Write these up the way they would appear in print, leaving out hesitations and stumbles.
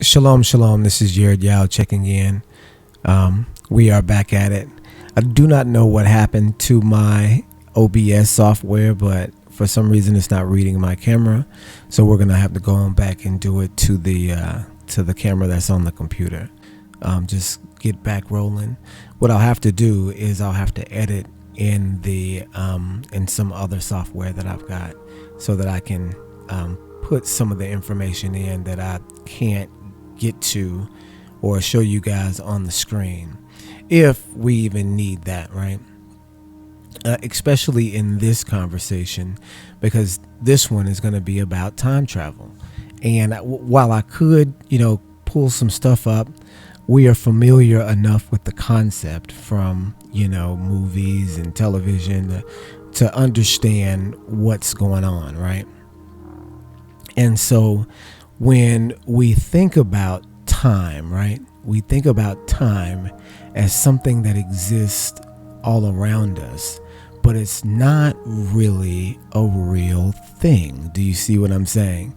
Shalom, shalom. This is Jared Yao checking in. We are back at it. I do not know what happened to my OBS software, but for some reason it's not reading my camera. So we're gonna have to go on back and do it to the camera that's on the computer. Just get back rolling. What I'll have to do is I'll have to edit in in some other software that I've got, so that I can put some of the information in that I can't get to or show you guys on the screen, if we even need that, right? Especially in this conversation, because this one is going to be about time travel. And while I could, pull some stuff up, we are familiar enough with the concept from, movies and television to understand what's going on, right? And so when we think about time, right, we think about time as something that exists all around us, but it's not really a real thing. Do you see what I'm saying?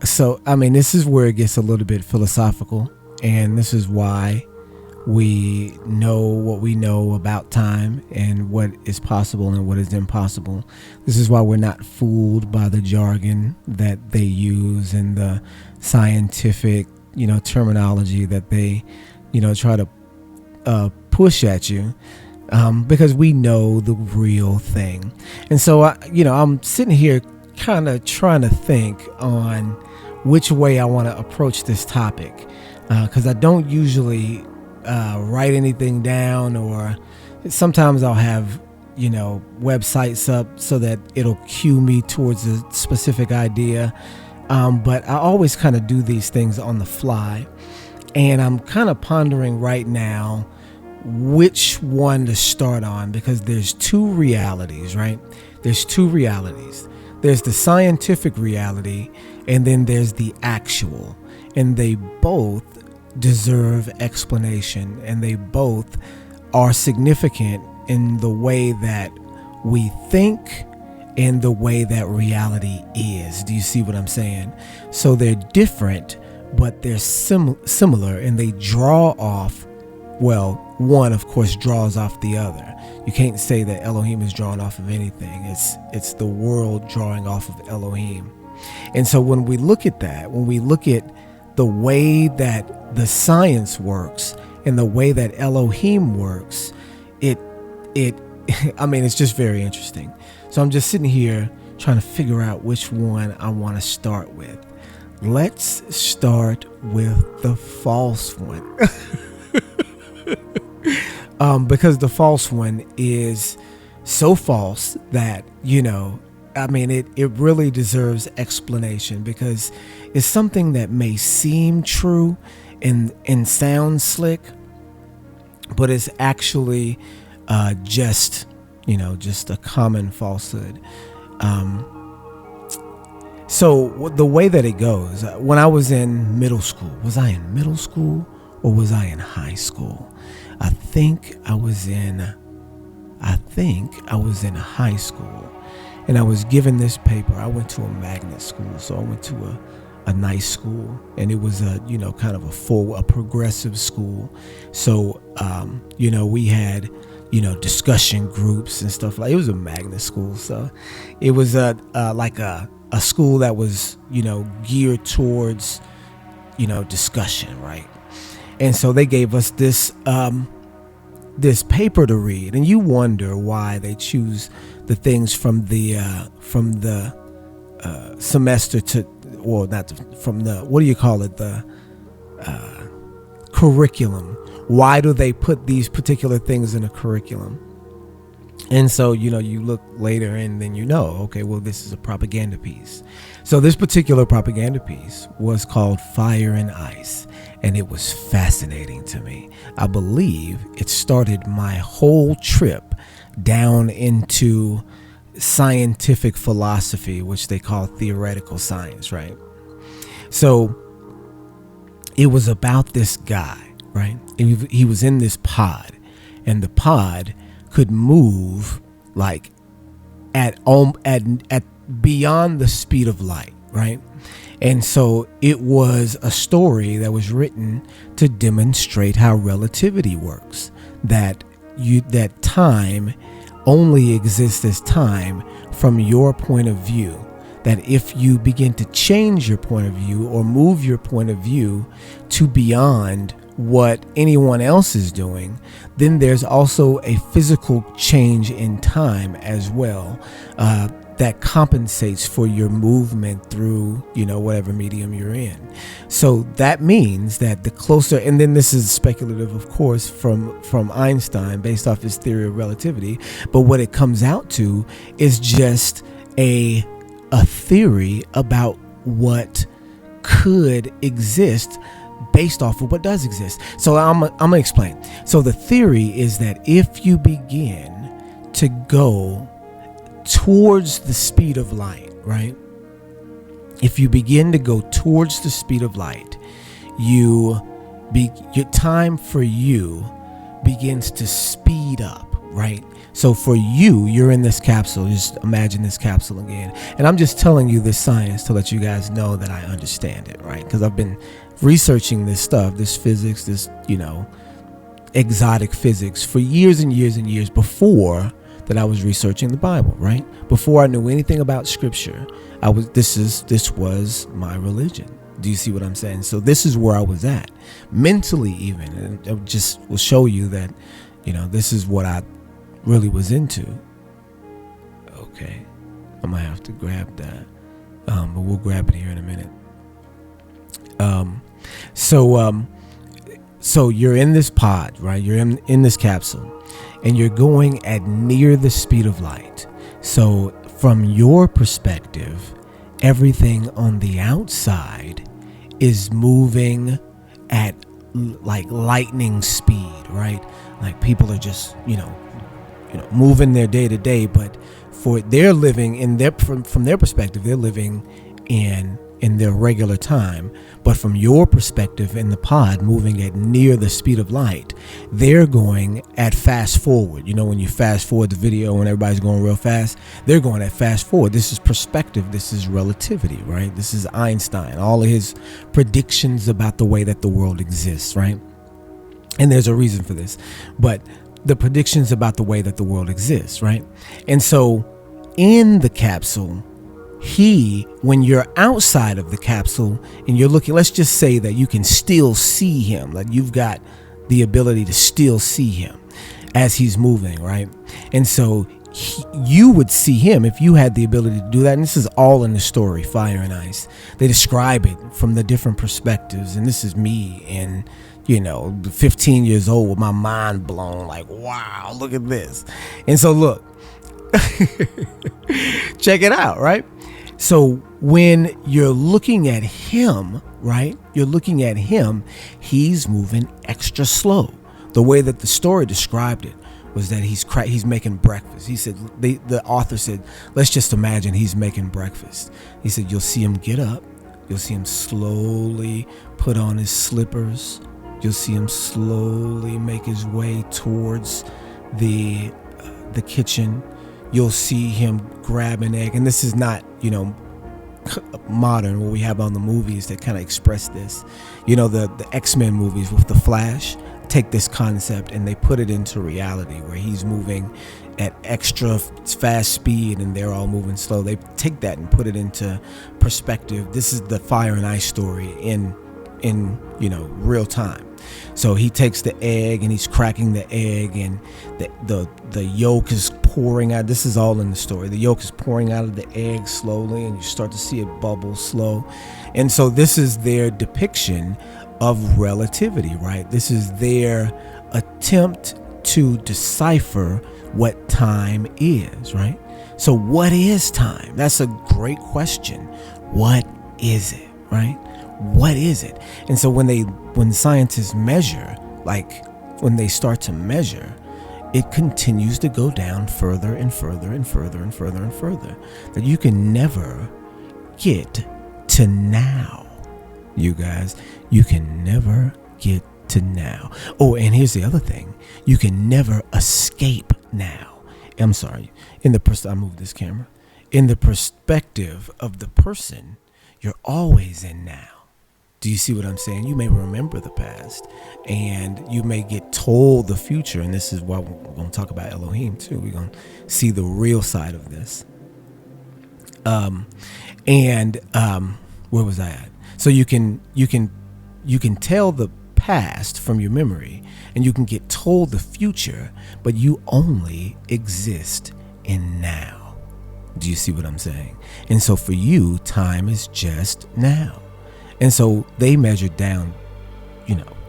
So, this is where it gets a little bit philosophical, and this is why we know what we know about time and what is possible and what is impossible. This is why we're not fooled by the jargon that they use and the scientific, terminology that they, try to push at you, because we know the real thing. And so, I'm sitting here kind of trying to think on which way I want to approach this topic, because I don't usually write anything down, or sometimes I'll have websites up so that it'll cue me towards a specific idea, but I always kind of do these things on the fly, and I'm kind of pondering right now which one to start on, because there's two realities, right? There's two realities. There's the scientific reality, and then there's the actual, and they both deserve explanation, and they both are significant in the way that we think and the way that reality is. Do you see what I'm saying? So they're different, but they're similar, and they draw off, well, one of course draws off the other. You can't say that Elohim is drawing off of anything. It's the world drawing off of Elohim. And so when we look at that, when we look at the way that the science works and the way that Elohim works, it's just very interesting. So I'm just sitting here trying to figure out which one I want to start with. Let's start with the false one. Because the false one is so false that, it really deserves explanation, because it's something that may seem true and sound slick, but it's actually just a common falsehood. So the way that it goes, when I was in middle school, was I in middle school or was I in high school? I think I was in high school, and I was given this paper. I went to a magnet school, so I went to a nice school, and it was a kind of a progressive school. So we had discussion groups and stuff. Like, it was a magnet school, so it was like a school that was geared towards discussion, right? And so they gave us this paper to read, and you wonder why they choose the things from the semester to, well, not from the, what do you call it, the curriculum. Why do they put these particular things in a curriculum? And so, you look later and then okay, well, this is a propaganda piece. So this particular propaganda piece was called Fire and Ice, and it was fascinating to me. I believe it started my whole trip down into scientific philosophy, which they call theoretical science, right? So it was about this guy, right? He was in this pod, and the pod could move like at beyond the speed of light, right? And so it was a story that was written to demonstrate how relativity works, that time only exists as time from your point of view. That if you begin to change your point of view or move your point of view to beyond what anyone else is doing, then there's also a physical change in time as well, that compensates for your movement through, whatever medium you're in. So that means that the closer, and then this is speculative, of course, from Einstein based off his theory of relativity, but what it comes out to is just a theory about what could exist based off of what does exist. So I'm gonna explain. So the theory is that if you begin to go towards the speed of light, right? If you begin to go towards the speed of light, your time for you begins to speed up, right? So for you, you're in this capsule. Just imagine this capsule again. And I'm just telling you this science to let you guys know that I understand it, right? Because I've been researching this stuff, this physics, this, exotic physics for years and years and years before that I was researching the Bible, right? Before I knew anything about scripture, this was my religion. Do you see what I'm saying? So this is where I was at mentally, even, and I just will show you that, this is what I really was into. Okay, I might have to grab that, but we'll grab it here in a minute. So you're in this pod, right? You're in this capsule, and you're going at near the speed of light. So from your perspective, everything on the outside is moving at like lightning speed, right? Like people are just, moving their day to day, but they're living from their perspective, they're living in their regular time. But from your perspective in the pod, moving at near the speed of light, they're going at fast forward. When you fast forward the video when everybody's going real fast, they're going at fast forward. This is perspective. This is relativity, right? This is Einstein, all of his predictions about the way that the world exists, right? And there's a reason for this, but the predictions about the way that the world exists, right? And so in the capsule, when you're outside of the capsule and you're looking, let's just say that you can still see him, like you've got the ability to still see him as he's moving, right? And so you would see him if you had the ability to do that. And this is all in the story, Fire and Ice. They describe it from the different perspectives. And this is me and 15 years old with my mind blown, like, wow, look at this. And so look, check it out, right? So when you're looking at him, right, he's moving extra slow. The way that the story described it was that he's making breakfast. He said, the author said, let's just imagine he's making breakfast. He said, you'll see him get up. You'll see him slowly put on his slippers. You'll see him slowly make his way towards the kitchen. You'll see him grab an egg. And this is not, modern, what we have on the movies that kind of express this. The X-Men movies with the Flash take this concept and they put it into reality where he's moving at extra fast speed and they're all moving slow. They take that and put it into perspective. This is the Fire and Ice story in real time. So he takes the egg and he's cracking the egg, and the yolk is pouring out. This is all in the story. The yolk is pouring out of the egg slowly, and you start to see it bubble slow. And so this is their depiction of relativity, right? This is their attempt to decipher what time is, right? So what is time? That's a great question. What is it, right? What is it? And so when scientists measure, like when they start to measure, it continues to go down further and further and further and further and further, that you can never get to now. You guys, you can never get to now. Oh, and here's the other thing. You can never escape now. I'm sorry. I moved this camera. In the perspective of the person, you're always in now. Do you see what I'm saying? You may remember the past, and you may get told the future. And this is why we're going to talk about Elohim too. We're going to see the real side of this. Where was I at? So you can tell the past from your memory, and you can get told the future, but you only exist in now. Do you see what I'm saying? And so for you, time is just now. And so they measured down,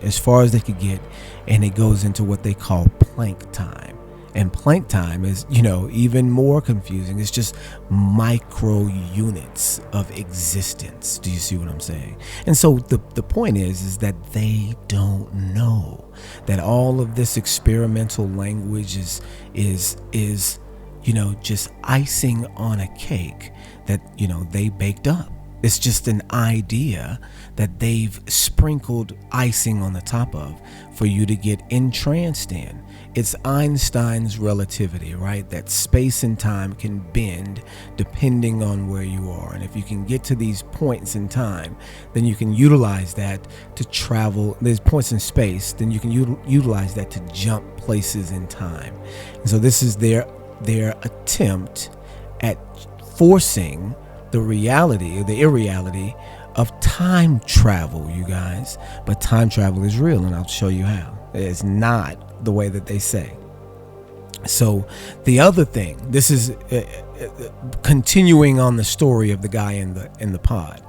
as far as they could get, and it goes into what they call Planck time. And Planck time is, even more confusing. It's just micro units of existence. Do you see what I'm saying? And so the point is that they don't know that all of this experimental language is just icing on a cake that, they baked up. It's just an idea that they've sprinkled icing on the top of for you to get entranced in. It's Einstein's relativity, right? That space and time can bend depending on where you are. And if you can get to these points in time, then you can utilize that to travel. There's points in space, then you can utilize that to jump places in time. And so this is their attempt at forcing the reality or the irreality of time travel, you guys. But time travel is real, and I'll show you how. It's not the way that they say. So the other thing, this is continuing on the story of the guy in the pod.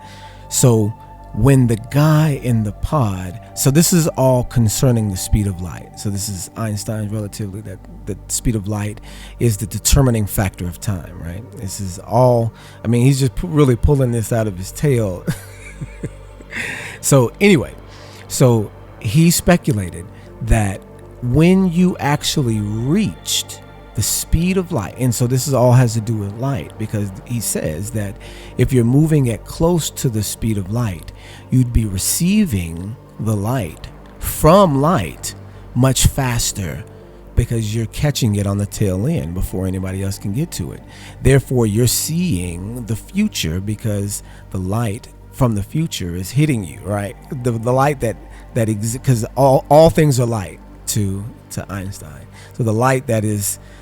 So when the guy in the pod, so this is all concerning the speed of light. So this is Einstein's relativity, that the speed of light is the determining factor of time, right? This is all, he's just really pulling this out of his tail. So anyway, so he speculated that when you actually reached the speed of light, and so this is all has to do with light, because he says that if you're moving at close to the speed of light, you'd be receiving the light from light much faster, because you're catching it on the tail end before anybody else can get to it. Therefore, you're seeing the future because the light from the future is hitting you, right? The light that exists, because all things are light to Einstein. So the light that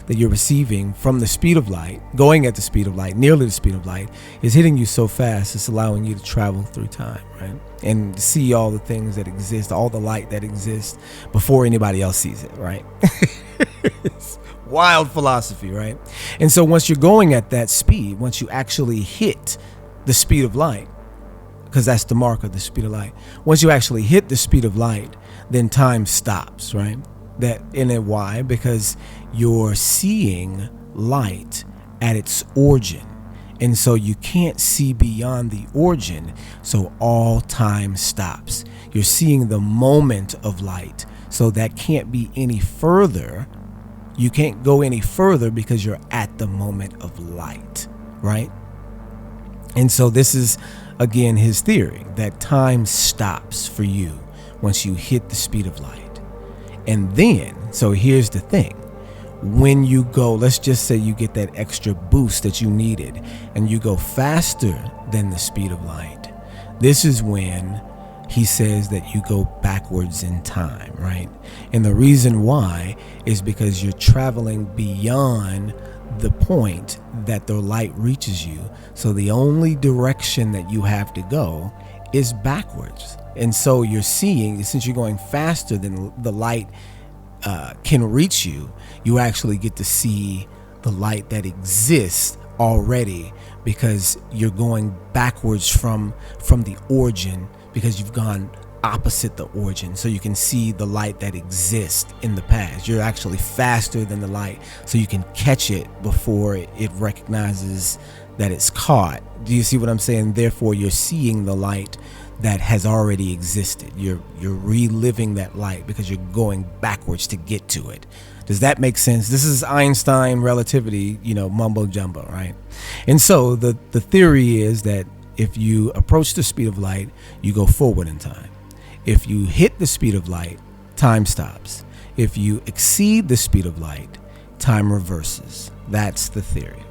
you're receiving from the speed of light, going at the speed of light, nearly the speed of light, is hitting you so fast, it's allowing you to travel through time, right? And see all the things that exist, all the light that exists before anybody else sees it, right? It's wild philosophy, right? And so once you're going at that speed, once you actually hit the speed of light, because that's the mark of the speed of light, once you actually hit the speed of light, then time stops, right? Why? Because you're seeing light at its origin. And so you can't see beyond the origin. So all time stops. You're seeing the moment of light. So that can't be any further. You can't go any further because you're at the moment of light, right? And so this is, again, his theory that time stops for you once you hit the speed of light. And then, so here's the thing. When you go, let's just say you get that extra boost that you needed and you go faster than the speed of light. This is when he says that you go backwards in time, right? And the reason why is because you're traveling beyond the point that the light reaches you. So the only direction that you have to go is backwards. And so you're seeing, since you're going faster than the light can reach you, you actually get to see the light that exists already, because you're going backwards from the origin, because you've gone opposite the origin. So you can see the light that exists in the past. You're actually faster than the light, so you can catch it before it recognizes that it's caught. Do you see what I'm saying? Therefore, you're seeing the light that has already existed. You're reliving that light because you're going backwards to get to it. Does that make sense? This is Einstein relativity, mumbo jumbo, right? And so the theory is that if you approach the speed of light, you go forward in time. If you hit the speed of light, time stops. If you exceed the speed of light, time reverses. That's the theory.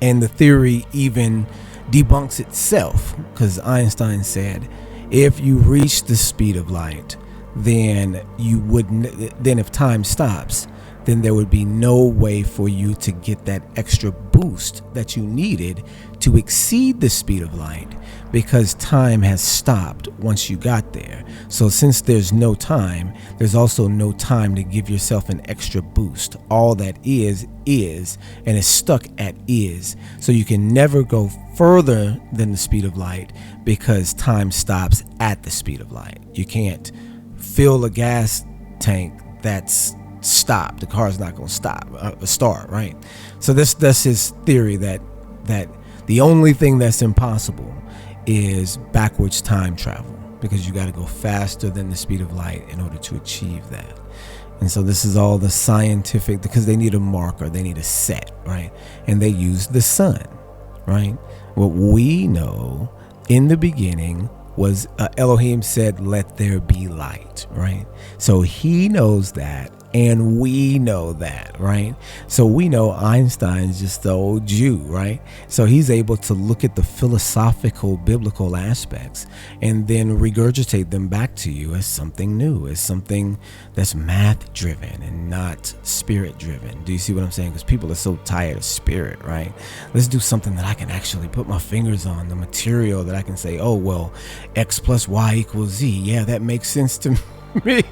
And the theory even debunks itself, because Einstein said if you reach the speed of light, then you wouldn't, then if time stops, then there would be no way for you to get that extra boost that you needed to exceed the speed of light, because time has stopped once you got there. So since there's no time, there's also no time to give yourself an extra boost. All that is, and is stuck at is. So you can never go further than the speed of light, because time stops at the speed of light. You can't fill a gas tank that's stopped. The car's not going to start, right? So that's his theory, that the only thing that's impossible is backwards time travel, because you got to go faster than the speed of light in order to achieve that. And so this is all the scientific, because they need a marker, they need a set, right? And they use the sun, right? What we know in the beginning was Elohim said, let there be light, right? So he knows that, and we know that, right? So we know Einstein's just the old Jew, right? So he's able to look at the philosophical, biblical aspects and then regurgitate them back to you as something new, as something that's math driven and not spirit driven. Do you see what I'm saying? Because people are so tired of spirit, right? Let's do something that I can actually put my fingers on, the material that I can say, oh, well, X plus Y equals Z. Yeah, that makes sense to me.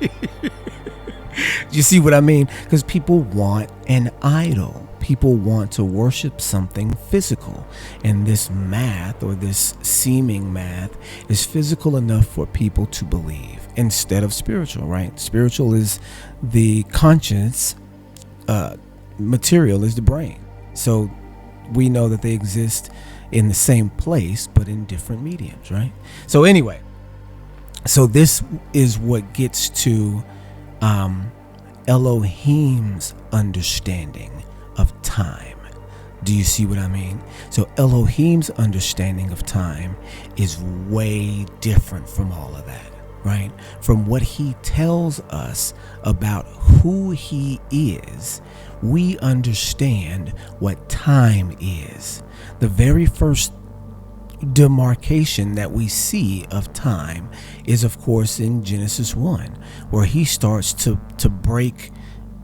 You see what I mean? Because people want an idol. People want to worship something physical. And this math, or this seeming math, is physical enough for people to believe instead of spiritual, right? Spiritual is the conscience, material is the brain. So we know that they exist in the same place, but in different mediums, right? So anyway, so this is what gets to Elohim's understanding of time. Do you see what I mean? So Elohim's understanding of time is way different from all of that, right? From what he tells us about who he is, we understand what time is. The very first demarcation that we see of time is, of course, in Genesis 1, where he starts to break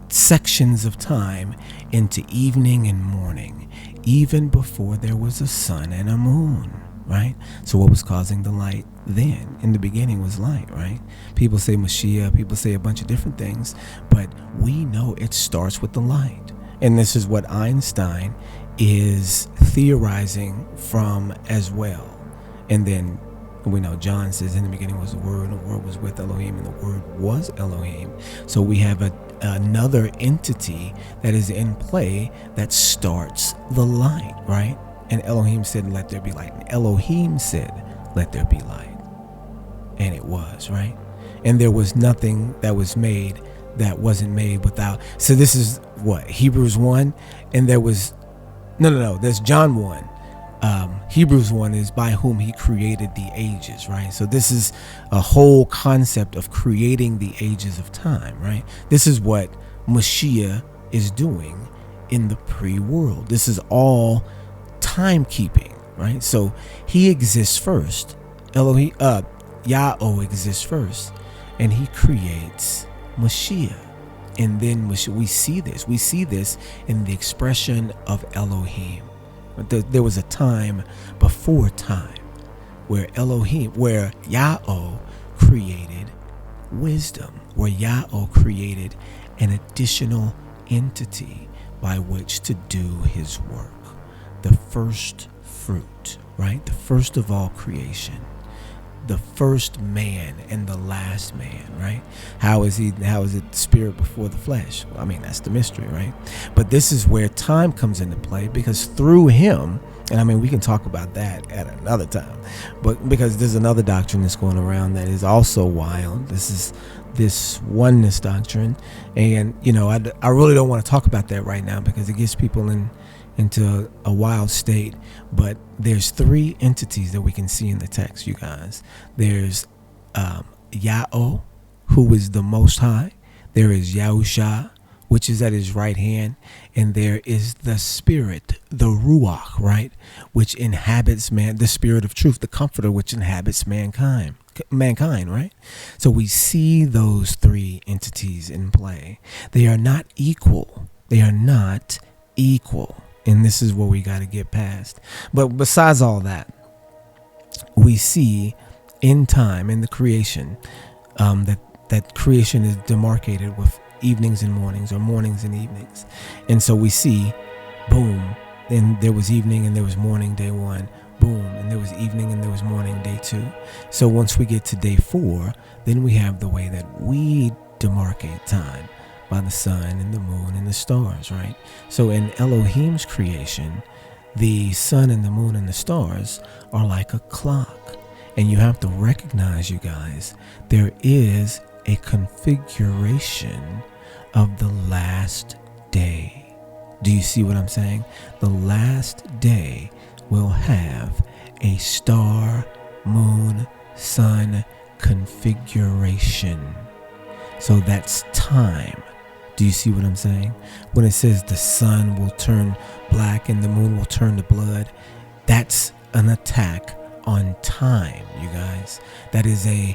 sections of time into evening and morning, even before there was a sun and a moon, right? So what was causing the light then? In the beginning was light, right? People say Mashiach, people say a bunch of different things, but we know it starts with the light. And this is what Einstein is theorizing from as well. And then we know John says, in the beginning was the Word, and the Word was with Elohim, and the Word was Elohim. So we have another entity that is in play that starts the light, right? And Elohim said, let there be light. And Elohim said, let there be light. And it was, right? And there was nothing that was made that wasn't made without. So this is what? Hebrews 1. And there was No, there's John 1. Hebrews 1 is by whom he created the ages, right? So this is a whole concept of creating the ages of time, right? This is what Mashiach is doing in the pre-world. This is all timekeeping, right? So he exists first. Elohim, Yahweh exists first, and he creates Mashiach. And then we see this in the expression of Elohim. There was a time before time where Yahweh created wisdom, where Yahweh created an additional entity by which to do his work. The first fruit, right? The first of all creation. The first man and the last man, right? How is it spirit before the flesh? Well, I mean, that's the mystery, right? But this is where time comes into play, because through him, and I mean, we can talk about that at another time, but because there's another doctrine that's going around that is also wild. This is this oneness doctrine. And, I really don't want to talk about that right now, because it gets people into a wild state. But there's three entities that we can see in the text, you guys. There's Yahweh, who is the Most High. There is Yahusha, which is at his right hand, and there is the Spirit, the Ruach, right, which inhabits man, the Spirit of truth, the Comforter, which inhabits mankind, right? So we see those three entities in play. They are not equal. They are not equal. And this is what we got to get past. But besides all that, we see in time, in the creation, that creation is demarcated with evenings and mornings, or mornings and evenings. And so we see, boom, and there was evening and there was morning day one, boom, and there was evening and there was morning day two. So once we get to day four, then we have the way that we demarcate time by the sun and the moon and the stars, right? So in Elohim's creation, the sun and the moon and the stars are like a clock. And you have to recognize, you guys, there is a configuration of the last day. Do you see what I'm saying? The last day will have a star, moon, sun configuration. So that's time. Do you see what I'm saying? When it says the sun will turn black and the moon will turn to blood, that's an attack on time, you guys. That is a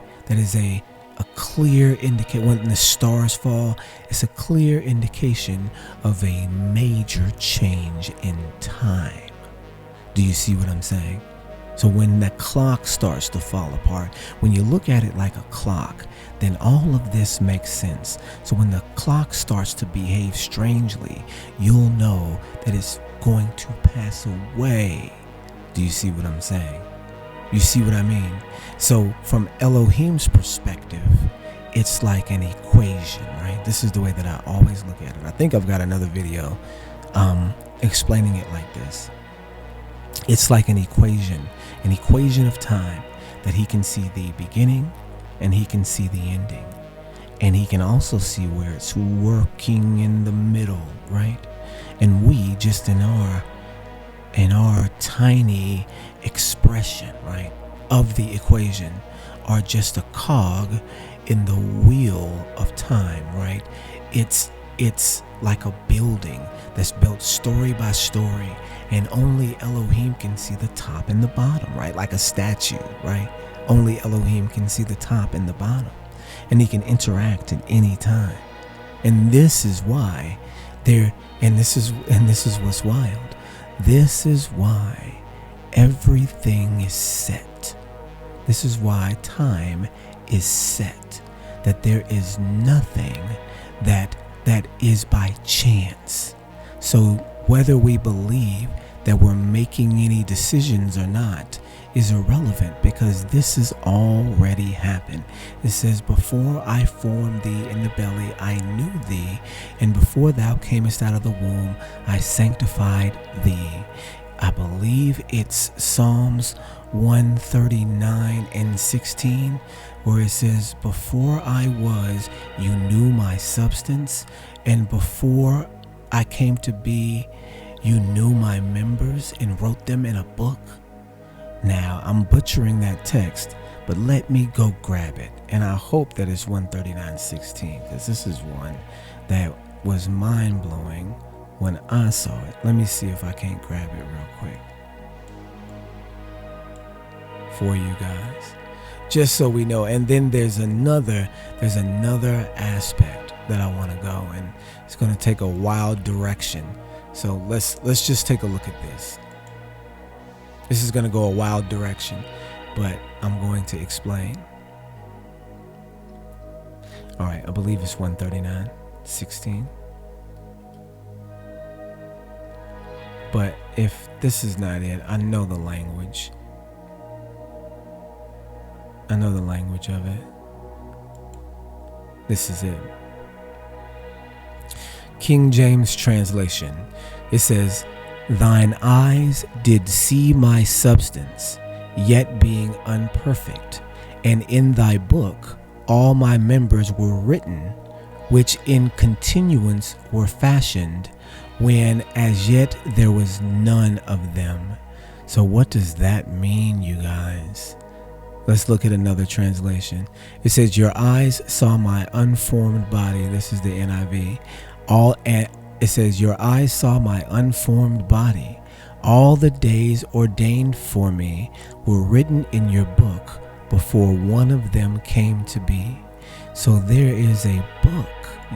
clear indication. When the stars fall, it's a clear indication of a major change in time. Do you see what I'm saying? So when the clock starts to fall apart, when you look at it like a clock, then all of this makes sense. So when the clock starts to behave strangely, you'll know that it's going to pass away. Do you see what I'm saying? You see what I mean? So from Elohim's perspective, it's like an equation, right? This is the way that I always look at it. I think I've got another video explaining it like this. It's like an equation of time, that he can see the beginning and he can see the ending. And he can also see where it's working in the middle, right? And we just in our tiny expression, right, of the equation are just a cog in the wheel of time, right? It's like a building that's built story by story, and only Elohim can see the top and the bottom, right? Like a statue, right? Only Elohim can see the top and the bottom, and he can interact at any time. And this is why this is what's wild. This is why everything is set. This is why time is set. That there is nothing that is by chance. So whether we believe that we're making any decisions or not is irrelevant, because this has already happened. It says, before I formed thee in the belly, I knew thee, and before thou camest out of the womb, I sanctified thee. I believe it's Psalms 139 and 16, where it says, before I was, you knew my substance, and before I came to be, you knew my members and wrote them in a book. Now, I'm butchering that text, but let me go grab it. And I hope that it's 139:16, because this is one that was mind-blowing when I saw it. Let me see if I can't grab it real quick for you guys, just so we know. And then there's another aspect that I want to go, and it's going to take a wild direction. So let's just take a look at this. This is going to go a wild direction, but I'm going to explain. All right, I believe it's 139:16. But if this is not it, I know the language. I know the language of it. This is it. King James translation. It says, thine eyes did see my substance, yet being unperfect, and in thy book all my members were written, which in continuance were fashioned, when as yet there was none of them. So what does that mean, you guys? Let's look at another translation. It says, your eyes saw my unformed body. This is the NIV. All and it says, your eyes saw my unformed body. All the days ordained for me were written in your book before one of them came to be. So there is a book,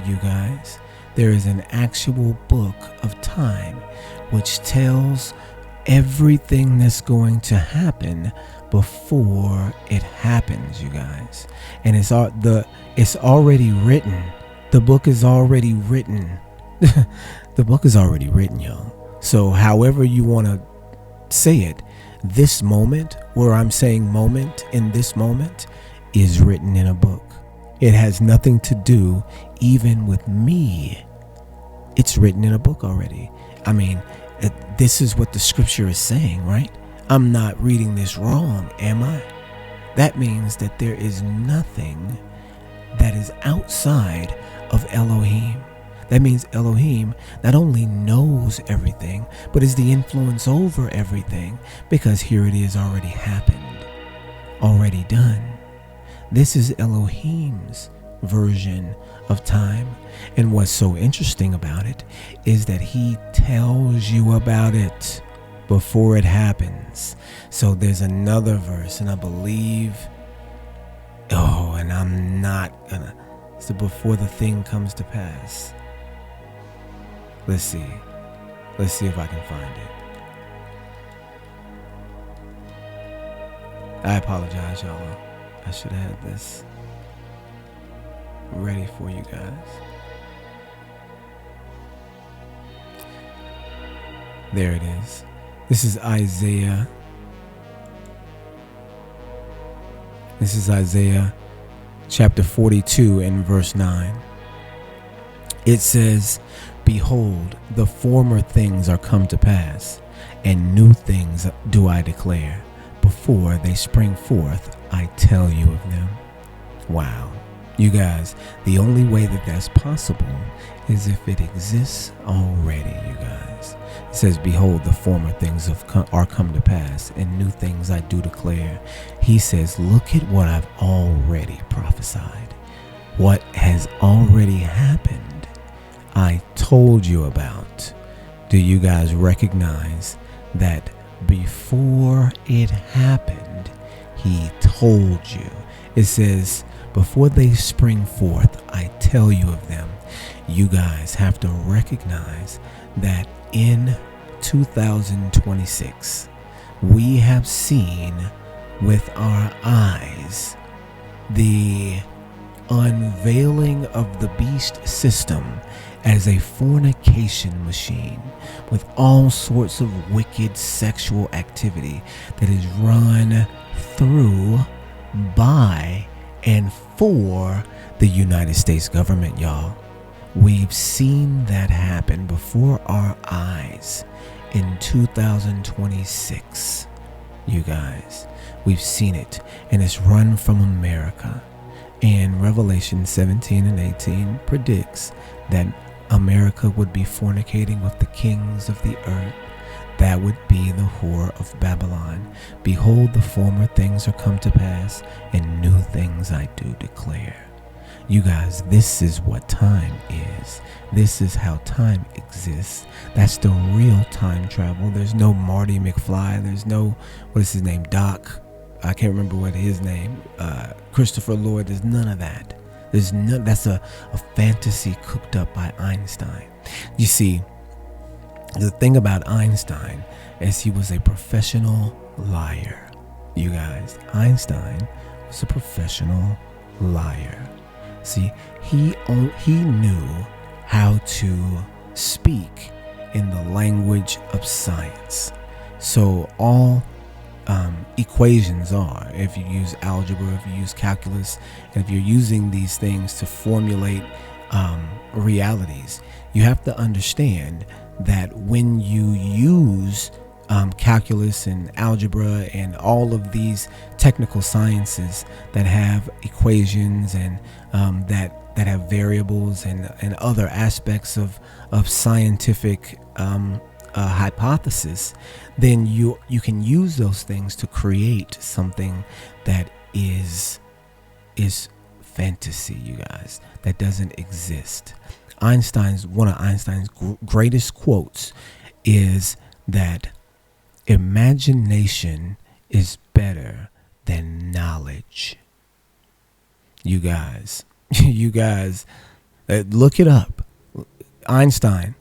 you guys. There is an actual book of time which tells everything that's going to happen before it happens, you guys. And it's already written. The book is already written. The book is already written, y'all. So however you want to say it, this moment, where I'm saying moment in this moment, is written in a book. It has nothing to do even with me. It's written in a book already. I mean, this is what the scripture is saying, right? I'm not reading this wrong, am I? That means that there is nothing that is outside of Elohim. That means Elohim not only knows everything, but is the influence over everything, because here it is, already happened, already done. This is Elohim's version of time. And what's so interesting about it is that he tells you about it before it happens. So there's another verse, and I believe, and I'm not gonna, so before the thing comes to pass. Let's see if I can find it. I apologize, y'all. I should have had this ready for you guys. There it is. This is Isaiah. This is Isaiah chapter 42 and verse 9. It says, behold, the former things are come to pass, and new things do I declare. Before they spring forth, I tell you of them. Wow. You guys, the only way that that's possible is if it exists already, you guys. It says, behold, the former things are come to pass, and new things I do declare. He says, look at what I've already prophesied. What has already happened, I told you about. Do you guys recognize that before it happened, he told you? It says, before they spring forth, I tell you of them. You guys have to recognize that in 2026, we have seen with our eyes the unveiling of the beast system as a fornication machine with all sorts of wicked sexual activity that is run through, by, and for the United States government, y'all. We've seen that happen before our eyes in 2026. You guys, we've seen it, and it's run from America. And Revelation 17 and 18 predicts that America would be fornicating with the kings of the earth. That would be the whore of Babylon. Behold, the former things are come to pass, and new things I do declare. You guys, this is what time is. This is how time exists. That's the real time travel. There's no Marty McFly. There's no, what is his name? Doc. I can't remember what his name. Christopher Lloyd. There's none of that. There's none. That's a fantasy cooked up by Einstein. You see, the thing about Einstein is he was a professional liar. You guys, Einstein was a professional liar. See, he knew how to speak in the language of science. So all equations are, if you use algebra, if you use calculus, and if you're using these things to formulate realities, you have to understand that when you use calculus and algebra and all of these technical sciences that have equations and that have variables and other aspects of scientific hypothesis, then you can use those things to create something that is fantasy, you guys, that doesn't exist. One of Einstein's greatest quotes is that imagination is better than knowledge. You guys, look it up. Einstein,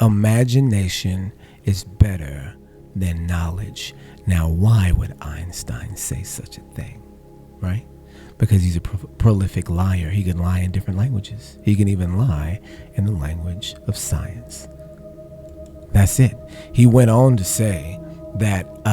imagination is better than knowledge. Now, why would Einstein say such a thing, right? Because he's a prolific liar. He can lie in different languages. He can even lie in the language of science. That's it. He went on to say that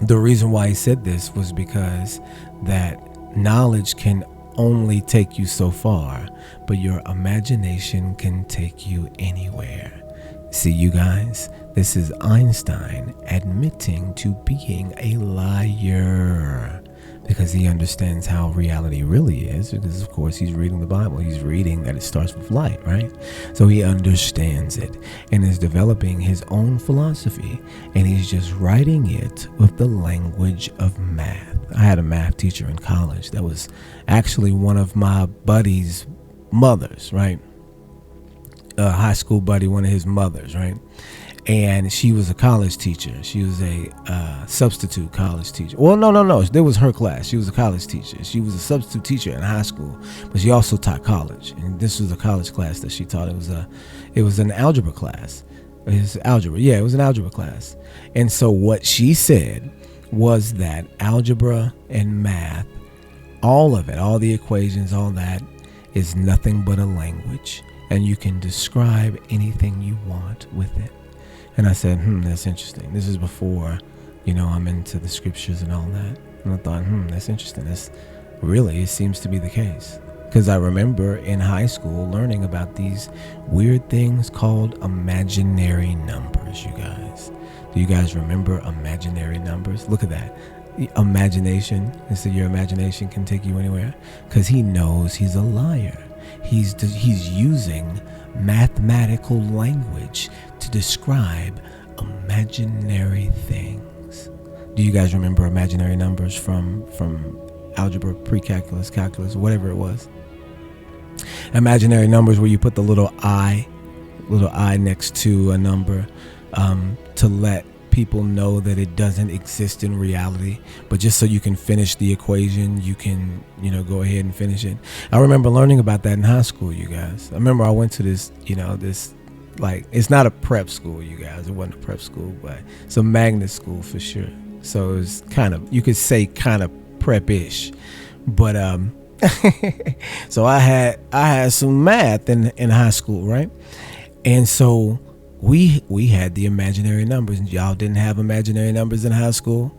the reason why he said this was because that knowledge can only take you so far, but your imagination can take you anywhere. See, you guys, this is Einstein admitting to being a liar, because he understands how reality really is, because of course he's reading the Bible. He's reading that it starts with light, right? So he understands it and is developing his own philosophy, and he's just writing it with the language of math. I had a math teacher in college that was actually one of my buddy's mothers, right? A high school buddy, one of his mothers, right? And she was a college teacher. She was a substitute college teacher. Well, no. There was her class. She was a college teacher. She was a substitute teacher in high school, but she also taught college. And this was a college class that she taught. It was an algebra class. It was algebra. Yeah, it was an algebra class. And so what she said was that algebra and math, all of it, all the equations, all that, is nothing but a language, and you can describe anything you want with it. And I said, that's interesting. This is before, I'm into the scriptures and all that. And I thought, that's interesting. It seems to be the case. Because I remember in high school learning about these weird things called imaginary numbers, you guys. Do you guys remember imaginary numbers? Look at that. Imagination. Instead, your imagination can take you anywhere. Because he knows he's a liar. He's using mathematical language to describe imaginary things. Do you guys remember imaginary numbers from algebra, pre-calculus, calculus, whatever it was? Imaginary numbers where you put the little I next to a number to let people know that it doesn't exist in reality, but just so you can finish the equation, you can go ahead and finish it. I remember learning about that in high school, you guys. I remember I went to this it's not a prep school, you guys. It wasn't a prep school, but it's a magnet school for sure. So it was you could say kind of prep-ish, but so I had some math in high school, right? And so we had the imaginary numbers, and y'all didn't have imaginary numbers in high school.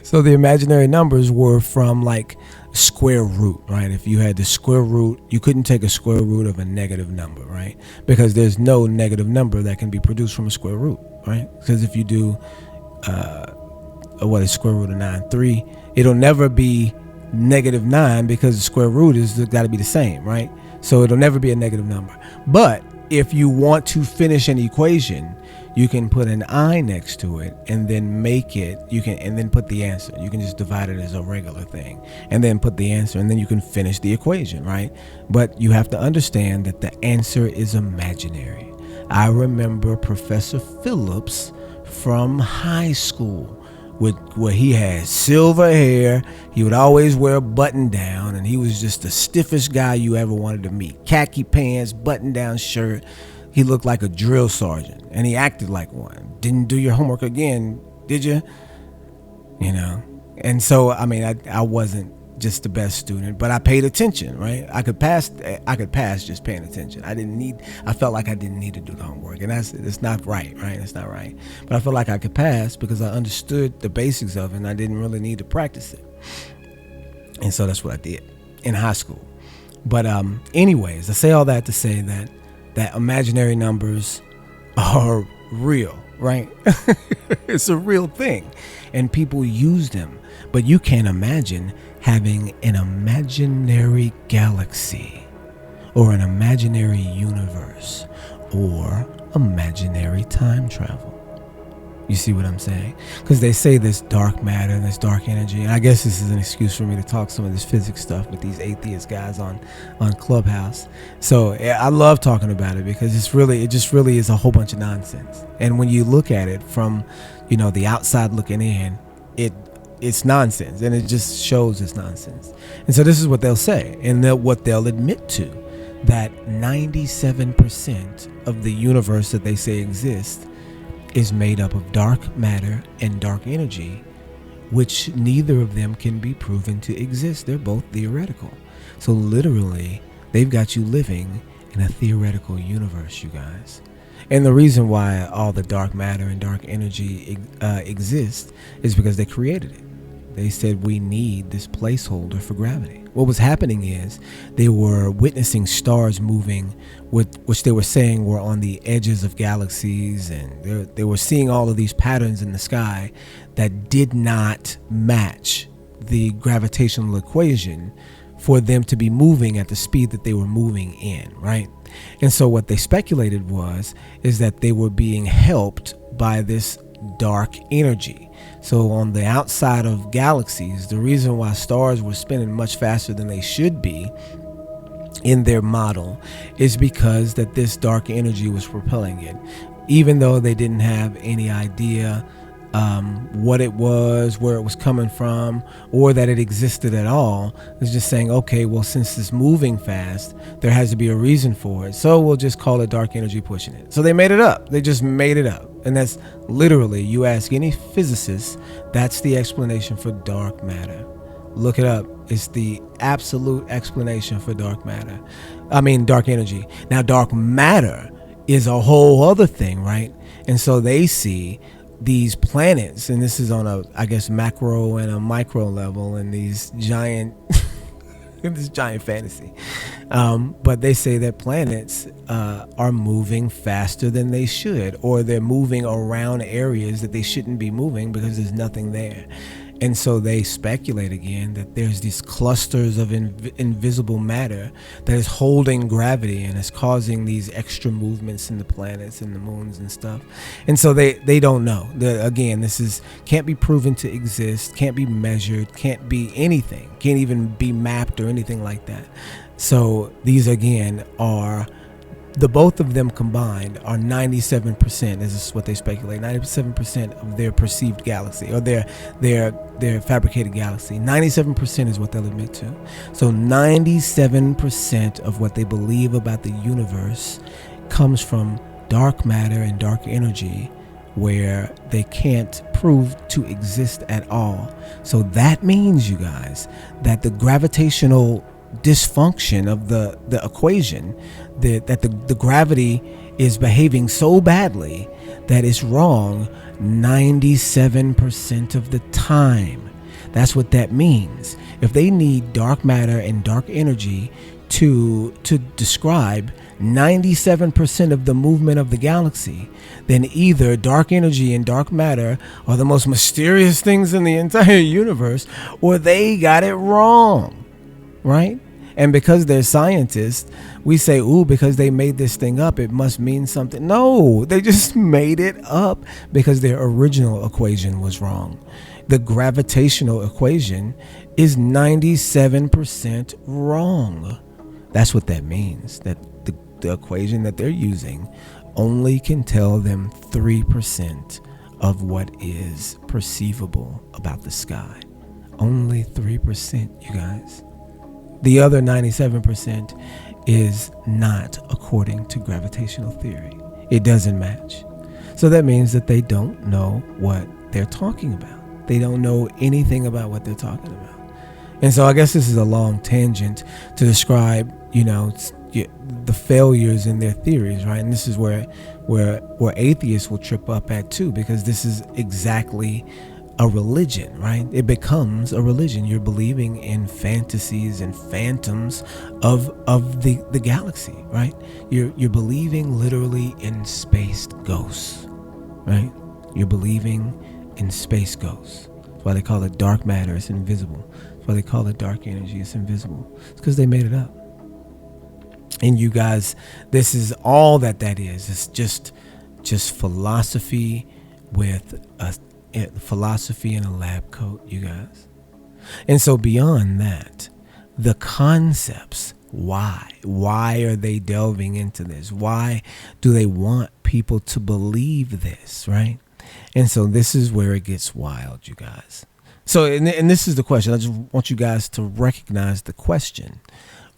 So the imaginary numbers were from like square root, right? If you had the square root, you couldn't take a square root of a negative number, right? Because there's no negative number that can be produced from a square root, right? Because if you do what is square root of 9, 3, it'll never be negative 9 because the square root is got to be the same, right? So it'll never be a negative number. But if you want to finish an equation, you can put an I next to it and then and then put the answer. You can just divide it as a regular thing and then put the answer, and then you can finish the equation, right? But you have to understand that the answer is imaginary. I remember Professor Phillips from high school where he had silver hair. He would always wear a button down, and he was just the stiffest guy you ever wanted to meet. Khaki pants, button down shirt. He looked like a drill sergeant, and he acted like one. Didn't do your homework again, did you? And so, I wasn't just the best student, but I paid attention, right? I could pass just paying attention. I felt like I didn't need to do the homework, and it's not right? It's not right. But I felt like I could pass because I understood the basics of it, and I didn't really need to practice it. And so that's what I did in high school. But anyways, I say all that to say that imaginary numbers are real, right? It's a real thing, and people use them. But you can't imagine having an imaginary galaxy or an imaginary universe or imaginary time travel. You see what I'm saying? Because they say this dark matter and this dark energy, and I guess this is an excuse for me to talk some of this physics stuff with these atheist guys on Clubhouse. So I love talking about it because it just really is a whole bunch of nonsense. And when you look at it from, the outside looking in, it's nonsense, and it just shows it's nonsense. And so this is what they'll say, and what they'll admit to, that 97% of the universe that they say exists is made up of dark matter and dark energy, which neither of them can be proven to exist. They're both theoretical. So literally, they've got you living in a theoretical universe, you guys. And the reason why all the dark matter and dark energy exist is because they created it. They said we need this placeholder for gravity. What was happening is they were witnessing stars moving, which they were saying were on the edges of galaxies, and they were seeing all of these patterns in the sky that did not match the gravitational equation for them to be moving at the speed that they were moving in, right? And so what they speculated is that they were being helped by this dark energy. So on the outside of galaxies, the reason why stars were spinning much faster than they should be in their model is because that this dark energy was propelling it, even though they didn't have any idea what it was, where it was coming from, or that it existed at all. It's just saying, okay, well, since it's moving fast, there has to be a reason for it, so we'll just call it dark energy pushing it. So they made it up. They just made it up. And that's literally, you ask any physicist, that's the explanation for dark matter. Look it up. It's the absolute explanation for dark energy. Now, dark matter is a whole other thing, right? And so they see these planets, and this is on a, I guess, macro and a micro level, and these giant this giant fantasy, but they say that planets are moving faster than they should, or they're moving around areas that they shouldn't be moving because there's nothing there. And so they speculate again that there's these clusters of invisible matter that is holding gravity and is causing these extra movements in the planets and the moons and stuff. And so they don't know. Again, this can't be proven to exist, can't be measured, can't be anything, can't even be mapped or anything like that. So these again are, the both of them combined are 97%. This is what they speculate. 97% of their perceived galaxy, or their fabricated galaxy. 97% is what they'll admit to. So 97% of what they believe about the universe comes from dark matter and dark energy, where they can't prove to exist at all. So that means, you guys, that the gravitational dysfunction of the equation, that the gravity is behaving so badly that it's wrong 97% of the time. That's what that means. If they need dark matter and dark energy to describe 97% of the movement of the galaxy, then either dark energy and dark matter are the most mysterious things in the entire universe, or they got it wrong, right? And because they're scientists, we say, ooh, because they made this thing up, it must mean something. No, they just made it up because their original equation was wrong. The gravitational equation is 97% wrong. That's what that means, that the equation that they're using only can tell them 3% of what is perceivable about the sky. Only 3%, you guys. The other 97% is not according to gravitational theory. It doesn't match. So that means that they don't know what they're talking about. They don't know anything about what they're talking about. And so I guess this is a long tangent to describe, the failures in their theories, right? And this is where atheists will trip up at too, because this is exactly a religion, right? It becomes a religion. You're believing in fantasies and phantoms of the galaxy, right? You're believing literally in space ghosts, right? You're believing in space ghosts. That's why they call it dark matter. It's invisible. That's why they call it dark energy. It's invisible. It's because they made it up. And you guys, this is all that is. It's just philosophy with a philosophy and a lab coat, you guys. And so beyond that, the concepts, why are they delving into this? Why do they want people to believe this, right? And so this is where it gets wild, you guys. So, and this is the question. I just want you guys to recognize the question.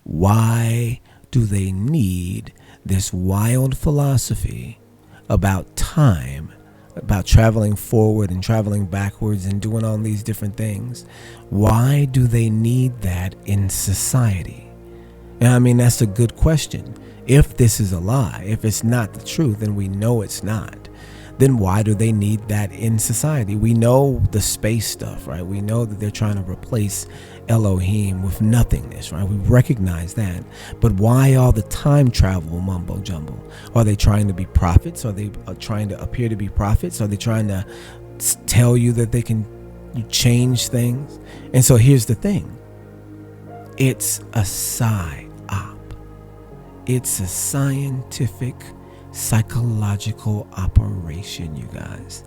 Why do they need this wild philosophy about time, about traveling forward and traveling backwards and doing all these different things? Why do they need that in society? And I mean, that's a good question. If this is a lie, if it's not the truth, and we know it's not, then why do they need that in society? We know the space stuff, right? We know that they're trying to replace Elohim with nothingness, right? We recognize that. But why all the time travel mumbo jumbo? Are they trying to be prophets? Are they trying to appear to be prophets? Are they trying to tell you that they can change things? And so here's the thing. It's a psyop. It's a scientific, psychological operation, you guys.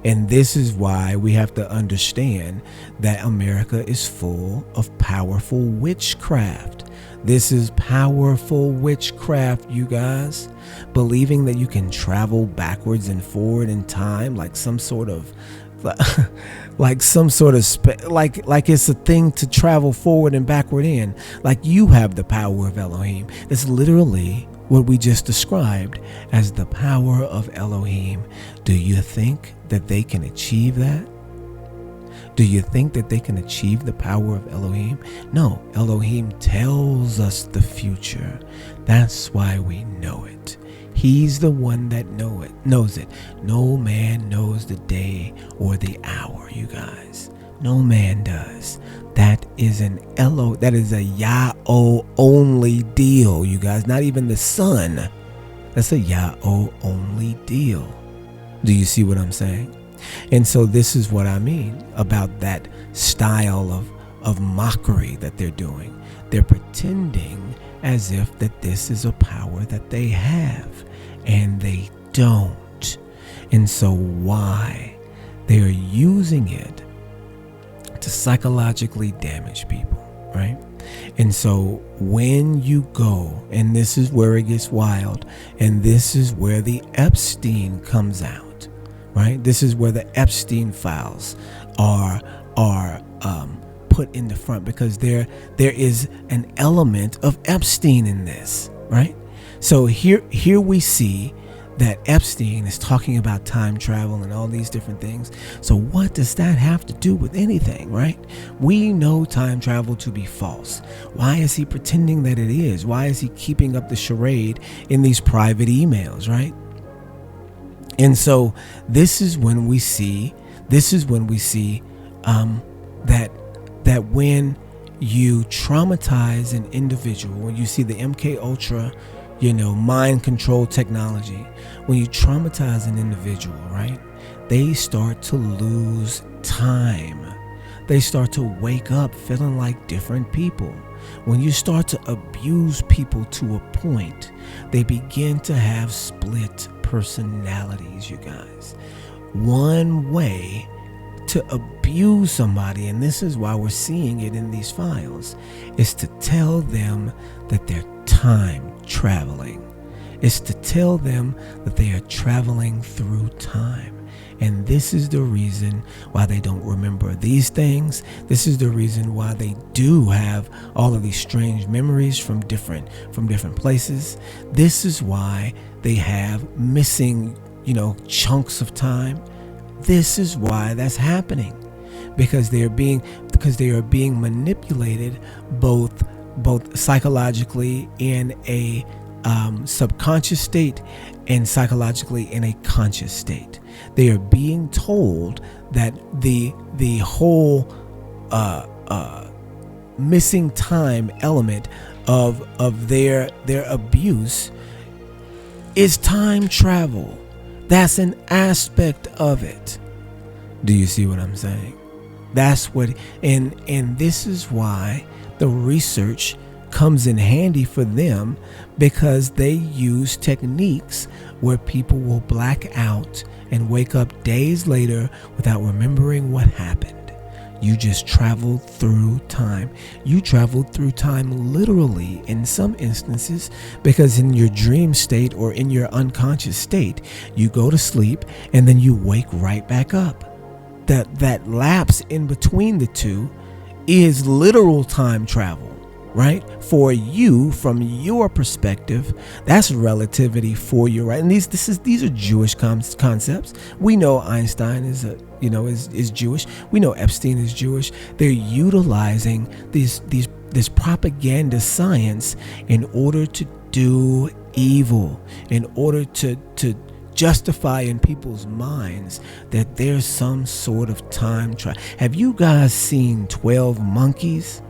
And this is why we have to understand that America is full of powerful witchcraft. This is powerful witchcraft, you guys. Believing that you can travel backwards and forward in time like some sort of like it's a thing to travel forward and backward in, like you have the power of Elohim. That's literally what we just described as the power of Elohim. Do you think that they can achieve that? Do you think that they can achieve the power of Elohim? No, Elohim tells us the future. That's why we know it. He's the one that knows it. No man knows the day or the hour, you guys. No man does. That is that is a Yah-O only deal, you guys. Not even the sun. That's a Yah-O only deal. Do you see what I'm saying? And so this is what I mean about that style of mockery that they're doing. They're pretending as if that this is a power that they have, and they don't. And so why? They are using it to psychologically damage people, right? And so when you go, and this is where it gets wild, and this is where the Epstein comes out, right? This is where the Epstein files are put in the front, because there is an element of Epstein in this, right? So here we see that Epstein is talking about time travel and all these different things. So what does that have to do with anything, right? We know time travel to be false. Why is he pretending that it is? Why is he keeping up the charade in these private emails, right? And so this is when we see that when you traumatize an individual, when you see the MK Ultra, mind control technology, when you traumatize an individual, right, they start to lose time. They start to wake up feeling like different people. When you start to abuse people to a point, they begin to have split personalities, you guys. One way to abuse somebody, and this is why we're seeing it in these files, is to tell them that they're time traveling. It's to tell them that they are traveling through time. And this is the reason why they don't remember these things. This is the reason why they do have all of these strange memories from different places. This is why they have missing, chunks of time. This is why that's happening, because they are being manipulated both psychologically in a subconscious state and psychologically in a conscious state. They are being told that the whole missing time element of their abuse is time travel. That's an aspect of it. Do you see what I'm saying? That's what, and this is why the research comes in handy for them, because they use techniques where people will black out and wake up days later without remembering what happened. You just traveled through time. You traveled through time literally in some instances, because in your dream state or in your unconscious state, you go to sleep and then you wake right back up. That lapse in between the two is literal time travel, right? For you, from your perspective, that's relativity for you, right? And these are Jewish concepts. We know Einstein is Jewish. We know Epstein is Jewish. They're utilizing this propaganda science in order to do evil, in order to justify in people's minds that there's some sort of time travel. Have you guys seen 12 Monkeys?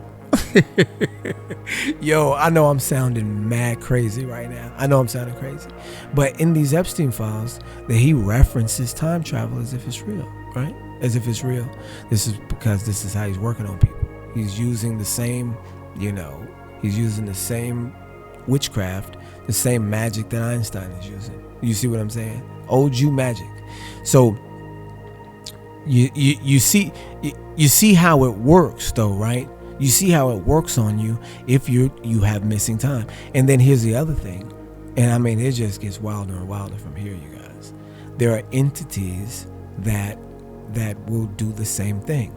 Yo, I know I'm sounding mad crazy right now. I know I'm sounding crazy. But in these Epstein files, that he references time travel as if it's real, right? As if it's real. This is because this is how he's working on people. He's using the same, he's using the same witchcraft, the same magic that Einstein is using. You see what I'm saying? Old Jew magic. So you see how it works though, right? You see how it works on you if you have missing time. And then here's the other thing. And I mean, it just gets wilder and wilder from here, you guys. There are entities that will do the same thing.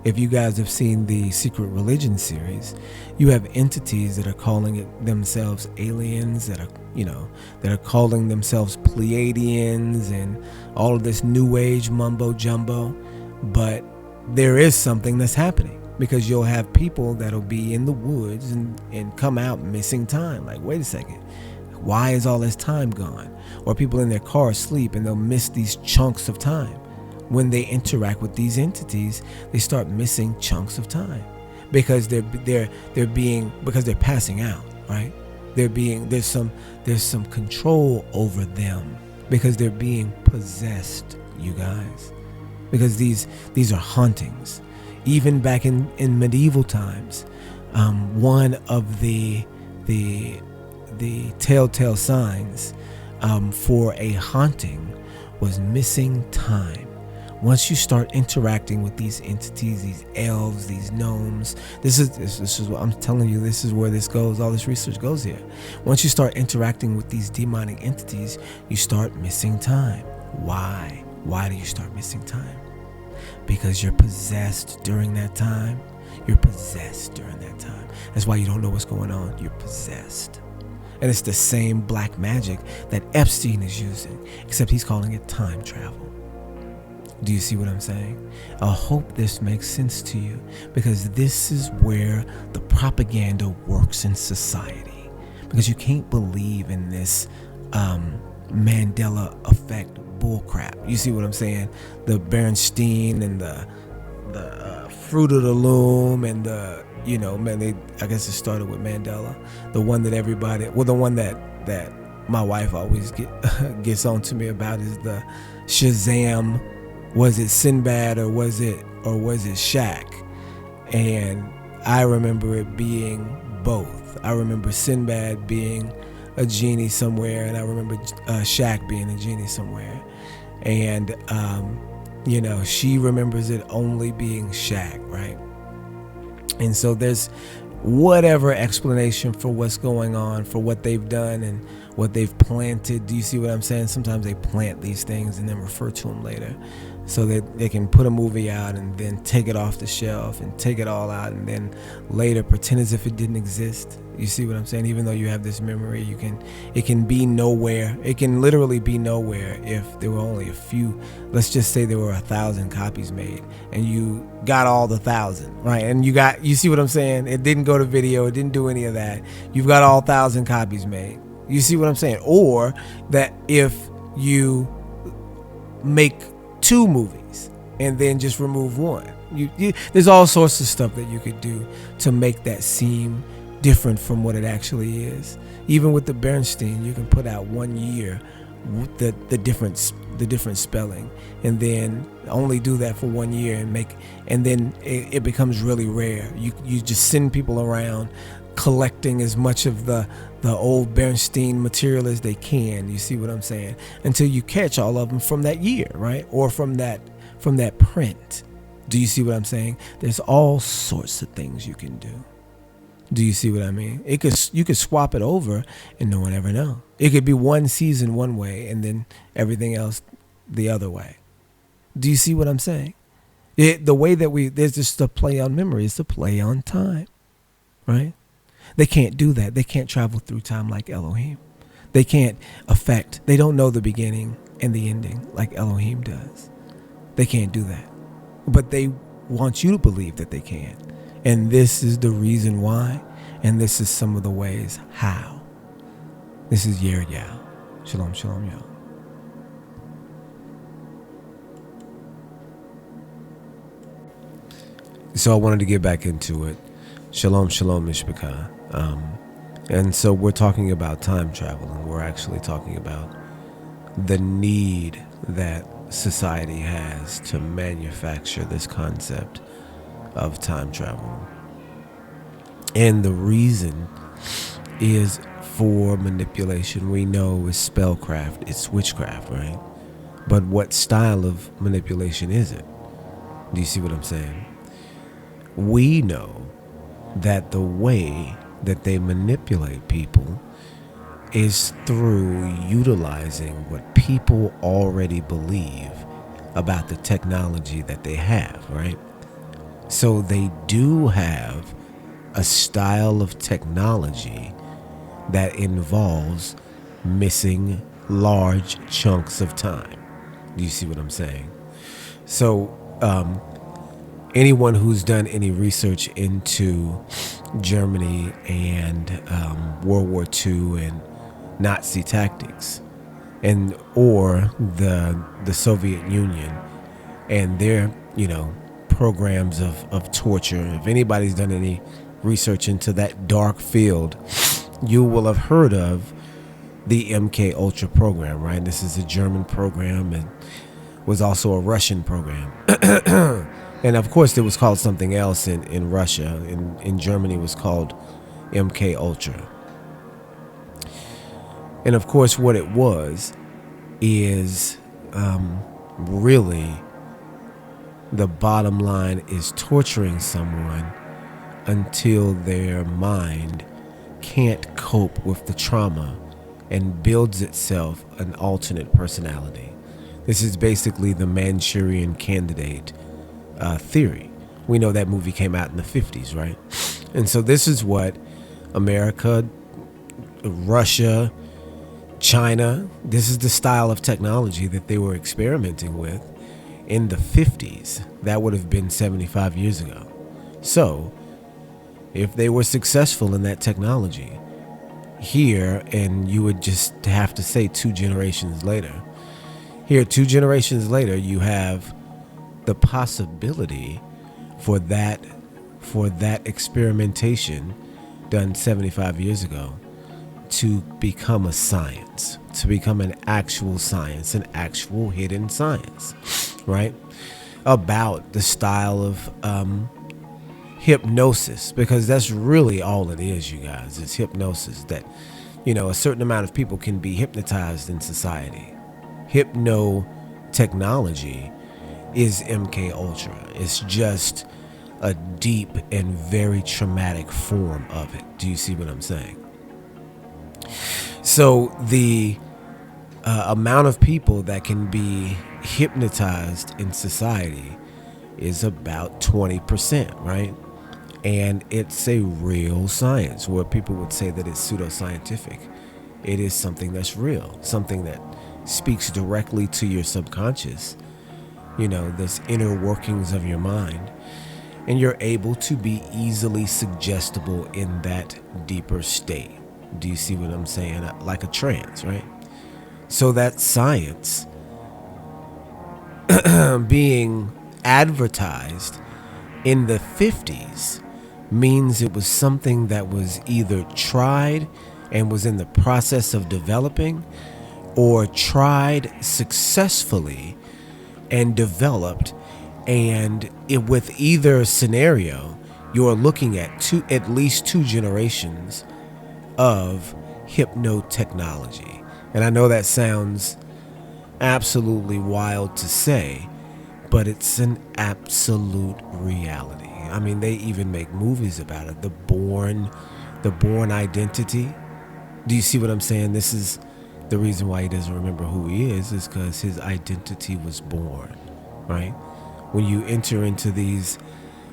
If you guys have seen the Secret Religion series, you have entities that are calling themselves aliens, that are calling themselves Pleiadians and all of this new age mumbo jumbo. But there is something that's happening, because you'll have people that'll be in the woods and come out missing time. Like, wait a second, why is all this time gone? Or people in their car asleep and they'll miss these chunks of time. When they interact with these entities, they start missing chunks of time because they're passing out, right? There's some control over them because they're being possessed, you guys. Because these are hauntings. Even back in medieval times, one of the telltale signs for a haunting was missing time. Once you start interacting with these entities, these elves, these gnomes, this is what I'm telling you. This is where this goes. All this research goes here. Once you start interacting with these demonic entities, you start missing time. Why? Why do you start missing time? Because you're possessed during that time. You're possessed during that time. That's why you don't know what's going on. You're possessed. And it's the same black magic that Epstein is using, except he's calling it time travel. Do you see what I'm saying? I hope this makes sense to you, because this is where the propaganda works in society. Because you can't believe in this Mandela effect bullcrap. You see what I'm saying? The Bernstein and the Fruit of the Loom and I guess it started with Mandela. The one that the one that my wife always gets on to me about is the Shazam. Was it Sinbad or was it Shaq? And I remember it being both. I remember Sinbad being a genie somewhere, and I remember Shaq being a genie somewhere. And she remembers it only being Shaq, right? And so there's whatever explanation for what's going on, for what they've done and what they've planted. Do you see what I'm saying? Sometimes they plant these things and then refer to them later, so that they can put a movie out and then take it off the shelf and take it all out and then later pretend as if it didn't exist. You see what I'm saying? Even though you have this memory, it can be nowhere. It can literally be nowhere if there were only a few. Let's just say there were 1,000 copies made and you got all the 1,000, right? And you see what I'm saying? It didn't go to video. It didn't do any of that. You've got all 1,000 copies made. You see what I'm saying? Or that if you make 2 movies and then just remove one, there's all sorts of stuff that you could do to make that seem different from what it actually is. Even with the Bernstein, you can put out 1 year the different spelling, and then only do that for 1 year and then it becomes really rare. You just send people around collecting as much of the old Bernstein material as they can. You see what I'm saying? Until you catch all of them from that year, right? Or from that print. Do you see what I'm saying? There's all sorts of things you can do. Do you see what I mean? You could swap it over and no one ever know. It could be one season one way and then everything else the other way. Do you see what I'm saying? The way that there's just a play on memory, it's a play on time, right? They can't do that. They can't travel through time like Elohim. They can't they don't know the beginning and the ending like Elohim does. They can't do that. But they want you to believe that they can. And this is the reason why. And this is some of the ways how. This is Yer Yao. Shalom, shalom, y'all. So I wanted to get back into it. Shalom, shalom, Mishpachah. And so we're talking about time travel, and we're actually talking about the need that society has to manufacture this concept of time travel. And the reason is for manipulation. We know it's spellcraft, it's witchcraft, right? But what style of manipulation is it? Do you see what I'm saying? We know that the way that they manipulate people is through utilizing what people already believe about the technology that they have, right? So they do have a style of technology that involves missing large chunks of time. Do you see what I'm saying? So anyone who's done any research into Germany and World War II and Nazi tactics, or the Soviet Union and their programs of torture, if anybody's done any research into that dark field, you will have heard of the MK Ultra program, right? This is a German program and was also a Russian program. And of course, it was called something else in Russia. In Germany, it was called MK Ultra. And of course, what it was is really the bottom line is torturing someone until their mind can't cope with the trauma and builds itself an alternate personality. This is basically the Manchurian Candidate theory. We know that movie came out in the 50s, right? And so this is what America, Russia, China, this is the style of technology that they were experimenting with in the 50s. That would have been 75 years ago. So if they were successful in that technology here, and you would just have to say 2 generations later, here 2 generations later, you have the possibility for that experimentation done 75 years ago to become a science, to become an actual science, an actual hidden science, right? About the style of hypnosis, because that's really all it is, you guys. It's hypnosis that, a certain amount of people can be hypnotized in society. Hypno-technology is MK Ultra. It's just a deep and very traumatic form of it. Do you see what I'm saying? So the amount of people that can be hypnotized in society is about 20%, right? And it's a real science, where people would say that it's pseudoscientific. It is something that's real, something that speaks directly to your subconscious, this inner workings of your mind, and you're able to be easily suggestible in that deeper state. Do you see what I'm saying? Like a trance, right? So that science being advertised in the 50s means it was something that was either tried and was in the process of developing, or tried successfully and developed, and with either scenario, you're looking at at least two generations of hypnotechnology. And I know that sounds absolutely wild to say, but it's an absolute reality. I mean, they even make movies about it. The Bourne Identity. Do you see what I'm saying? This is the reason why he doesn't remember who he is because his identity was born, right? When you enter into these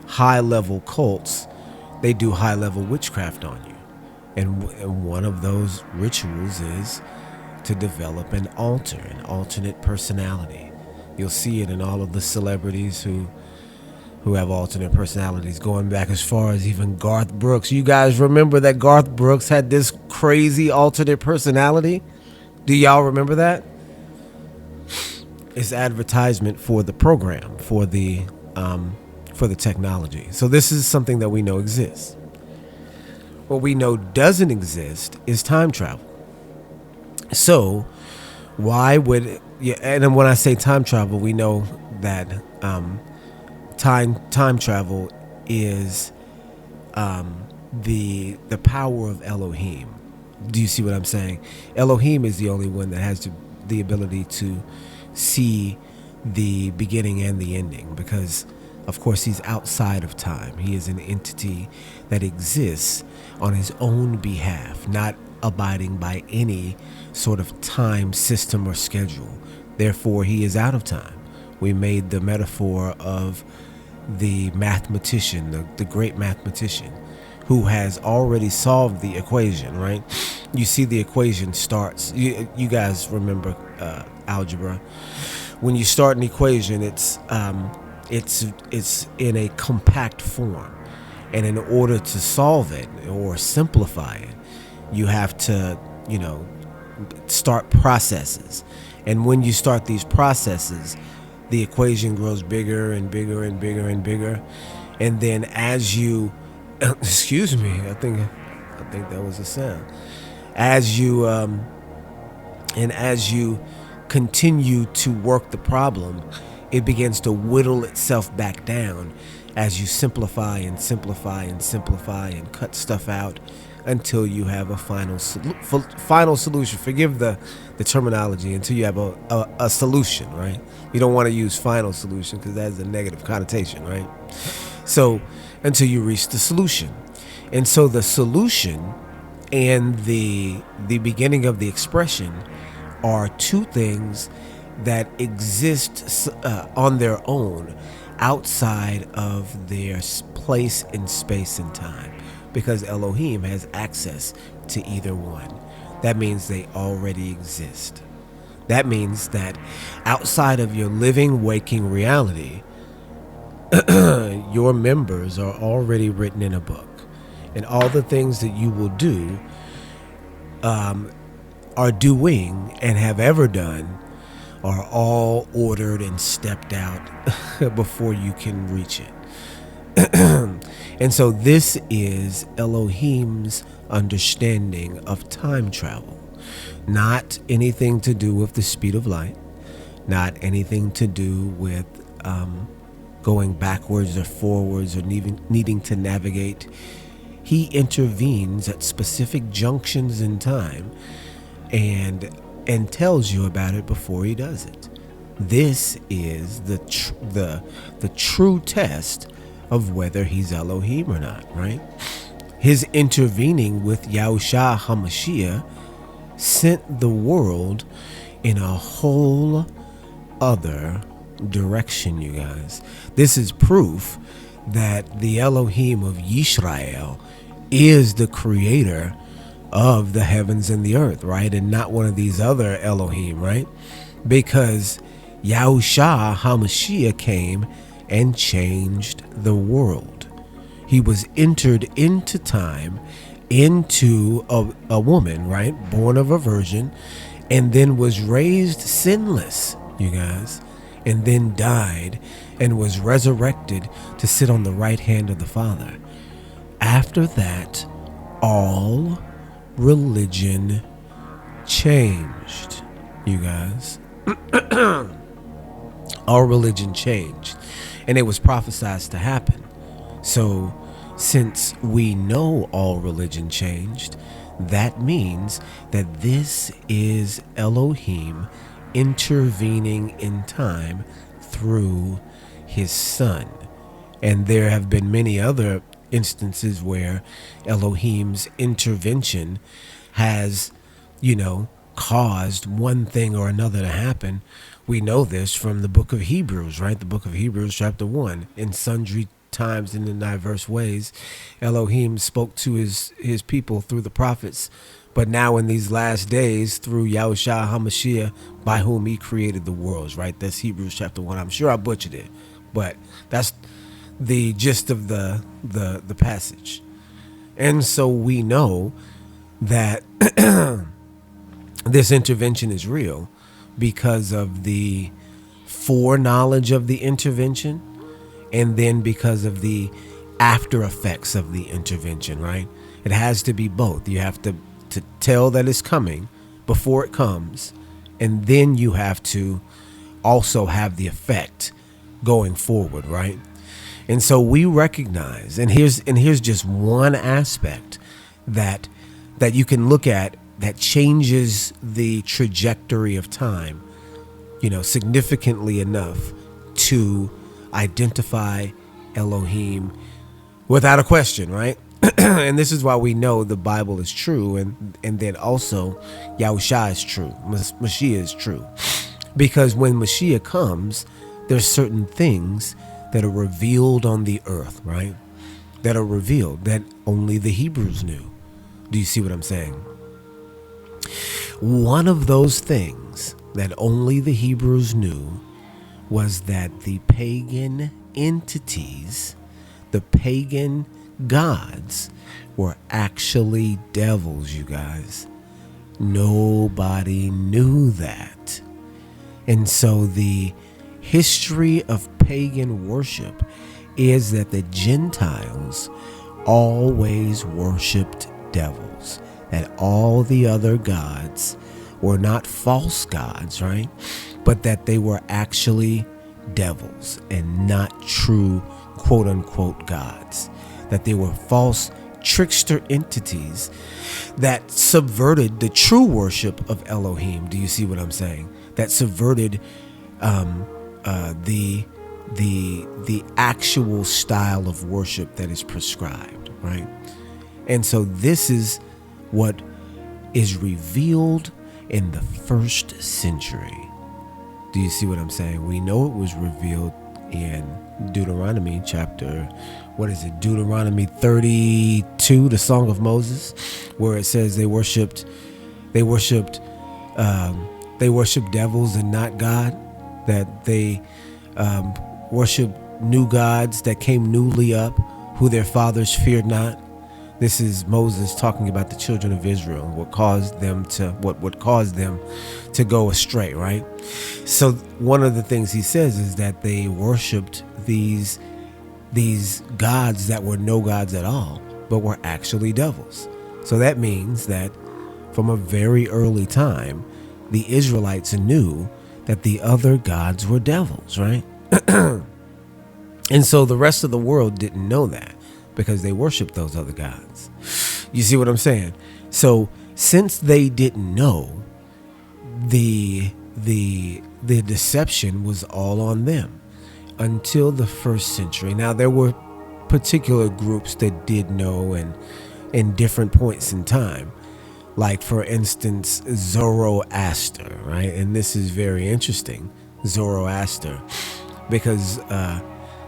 high-level cults, they do high-level witchcraft on you. And one of those rituals is to develop an alternate personality. You'll see it in all of the celebrities who have alternate personalities, going back as far as even Garth Brooks. You guys remember that Garth Brooks had this crazy alternate personality? Do y'all remember that? It's advertisement for the program, for the technology. So this is something that we know exists. What we know doesn't exist is time travel. So why would, and then when I say time travel, we know that time travel is the power of Elohim. Do you see what I'm saying? Elohim is the only one that has the ability to see the beginning and the ending, because of course he's outside of time. He is an entity that exists on his own behalf, not abiding by any sort of time system or schedule. Therefore, he is out of time. We made the metaphor of the mathematician, the great mathematician, who has already solved the equation, right? You see the equation starts, you guys remember algebra. When you start an equation, it's in a compact form. And in order to solve it or simplify it, you have to, start processes. And when you start these processes, the equation grows bigger and bigger and bigger and bigger. And then as you, excuse me, I think that was a sound. As you continue to work the problem, it begins to whittle itself back down as you simplify and simplify and simplify and cut stuff out until you have a final solution. Forgive the terminology, until you have a solution, right? You don't want to use final solution because that has a negative connotation, right? So until you reach the solution. And so the solution and the beginning of the expression are two things that exist on their own outside of their place in space and time, because Elohim has access to either one. That means they already exist. That means that outside of your living, waking reality, your members are already written in a book. And all the things that you will do, are doing and have ever done, are all ordered and stepped out before you can reach it. And so this is Elohim's understanding of time travel. Not anything to do with the speed of light, not anything to do with going backwards or forwards or needing to navigate. He intervenes at specific junctions in time and tells you about it before he does it. This is the true test of whether he's Elohim or not, right? His intervening with Yahushua HaMashiach sent the world in a whole other direction, you guys. This is proof that the Elohim of Yisrael is the creator of the heavens and the earth, right? And not one of these other Elohim, right? Because Yahushua HaMashiach came and changed the world. He was entered into time, into a woman, right? Born of a virgin, and then was raised sinless, you guys, and then died and was resurrected to sit on the right hand of the Father. After that, all religion changed, you guys. All religion changed, and it was prophesied to happen. So Since we know all religion changed, that means that this is Elohim intervening in time through his son. And there have been many other instances where Elohim's intervention has, caused one thing or another to happen. We know this from the book of Hebrews, right? The book of Hebrews, chapter 1. In sundry times and in diverse ways, Elohim spoke to his people through the prophets, but now in these last days through Yahushua HaMashiach, by whom he created the worlds, right? That's Hebrews chapter 1. I'm sure I butchered it, but that's the gist of the passage. And so we know that this intervention is real because of the foreknowledge of the intervention, and then because of the after effects of the intervention, right? It has to be both. You have to tell that it's coming before it comes, and then you have to also have the effect going forward, right? And so we recognize, and here's just one aspect that you can look at that changes the trajectory of time, significantly enough to identify Elohim without a question, right? And this is why we know the Bible is true, and then also Yahushua is true, Mashiach is true. Because when Mashiach comes, there's certain things that are revealed on the earth, right? That are revealed that only the Hebrews knew. Do you see what I'm saying? One of those things that only the Hebrews knew was that the pagan entities, the pagan gods, were actually devils, you guys. Nobody knew that. And so the history of pagan worship is that the Gentiles always worshipped devils, that all the other gods were not false gods, right? But that they were actually devils and not true quote unquote gods, that they were false trickster entities that subverted the true worship of Elohim. Do you see what I'm saying? That subverted the actual style of worship that is prescribed, right? And so this is what is revealed in the first century. Do you see what I'm saying? We know it was revealed in Deuteronomy chapter, Deuteronomy 32, the Song of Moses, where it says they worshipped devils and not God, that they worshiped new gods that came newly up, who their fathers feared not. This is Moses talking about the children of Israel, what caused them to go astray, right? So one of the things he says is that they worshipped these gods that were no gods at all, but were actually devils. So that means that from a very early time, the Israelites knew that the other gods were devils, right? And so the rest of the world didn't know that, because they worshiped those other gods. You see what I'm saying? So since they didn't know, the deception was all on them until the first century. Now there were particular groups that did know, and in different points in time, like for instance Zoroaster, right? And this is very interesting, Zoroaster, because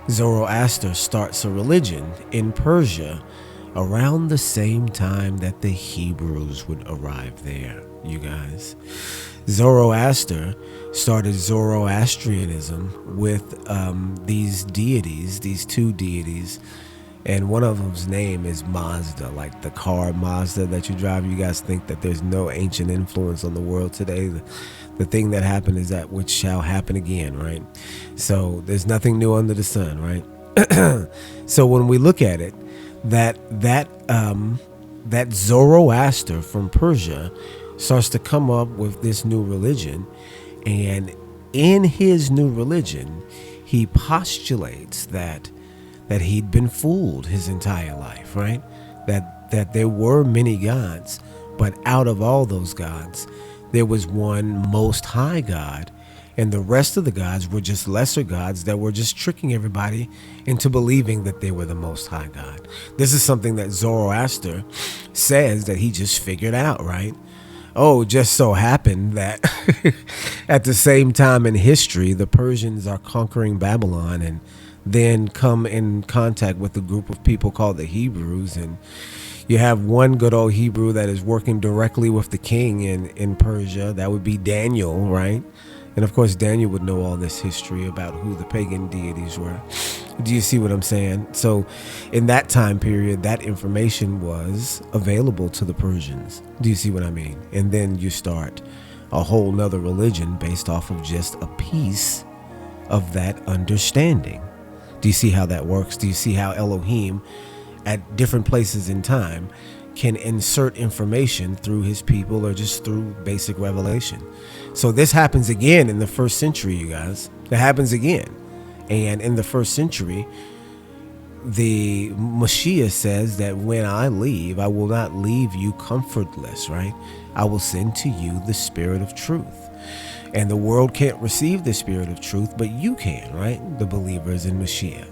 Zoroaster starts a religion in Persia around the same time that the Hebrews would arrive there, you guys. Zoroaster started Zoroastrianism with these deities, these two deities, and one of them's name is Mazda, like the car Mazda that you drive. You guys think that there's no ancient influence on the world today. The thing that happened is that which shall happen again, right? So there's nothing new under the sun, right? So when we look at it, that Zoroaster from Persia starts to come up with this new religion, and in his new religion, he postulates that that he'd been fooled his entire life, right? That there were many gods, but out of all those gods, there was one most high God, and the rest of the gods were just lesser gods that were just tricking everybody into believing that they were the most high God. This is something that Zoroaster says that he just figured out, right? Oh, just so happened that at the same time in history, the Persians are conquering Babylon and then come in contact with a group of people called the Hebrews. And you have one good old Hebrew that is working directly with the king in Persia. That would be Daniel, right? And of course, Daniel would know all this history about who the pagan deities were. Do you see what I'm saying? So in that time period, that information was available to the Persians. Do you see what I mean? And then you start a whole nother religion based off of just a piece of that understanding. Do you see how that works? Do you see how Elohim at different places in time can insert information through his people or just through basic revelation? So this happens again in the first century, you guys. It happens again. And in the first century, the Mashiach says that when I leave, I will not leave you comfortless, right? I will send to you the Spirit of truth. And the world can't receive the Spirit of truth, but you can, right? The believers in Mashiach.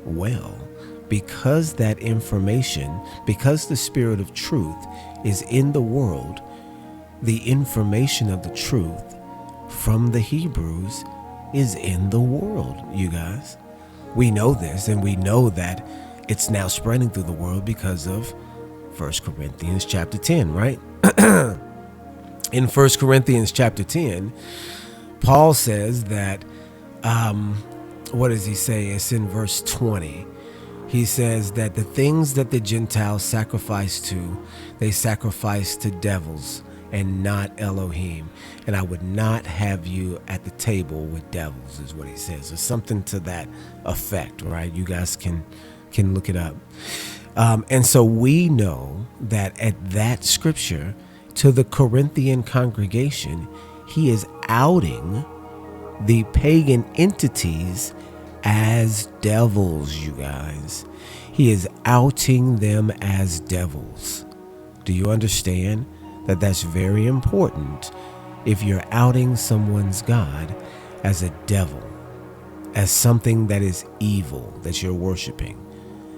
Well, because that information, because the Spirit of truth is in the world, the information of the truth from the Hebrews is in the world, you guys. We know this, and we know that it's now spreading through the world because of 1 Corinthians chapter 10, right? In 1 Corinthians chapter 10, Paul says that, what does he say? It's in verse 20. He says that the things that the Gentiles sacrifice to, they sacrifice to devils and not Elohim. And I would not have you at the table with devils, is what he says, or something to that effect, right? You guys can look it up. And so we know that at that scripture, to the Corinthian congregation, he is outing the pagan entities as devils, you guys. He is outing them as devils. Do you understand that that's very important? If you're outing someone's God as a devil, as something that is evil that you're worshiping,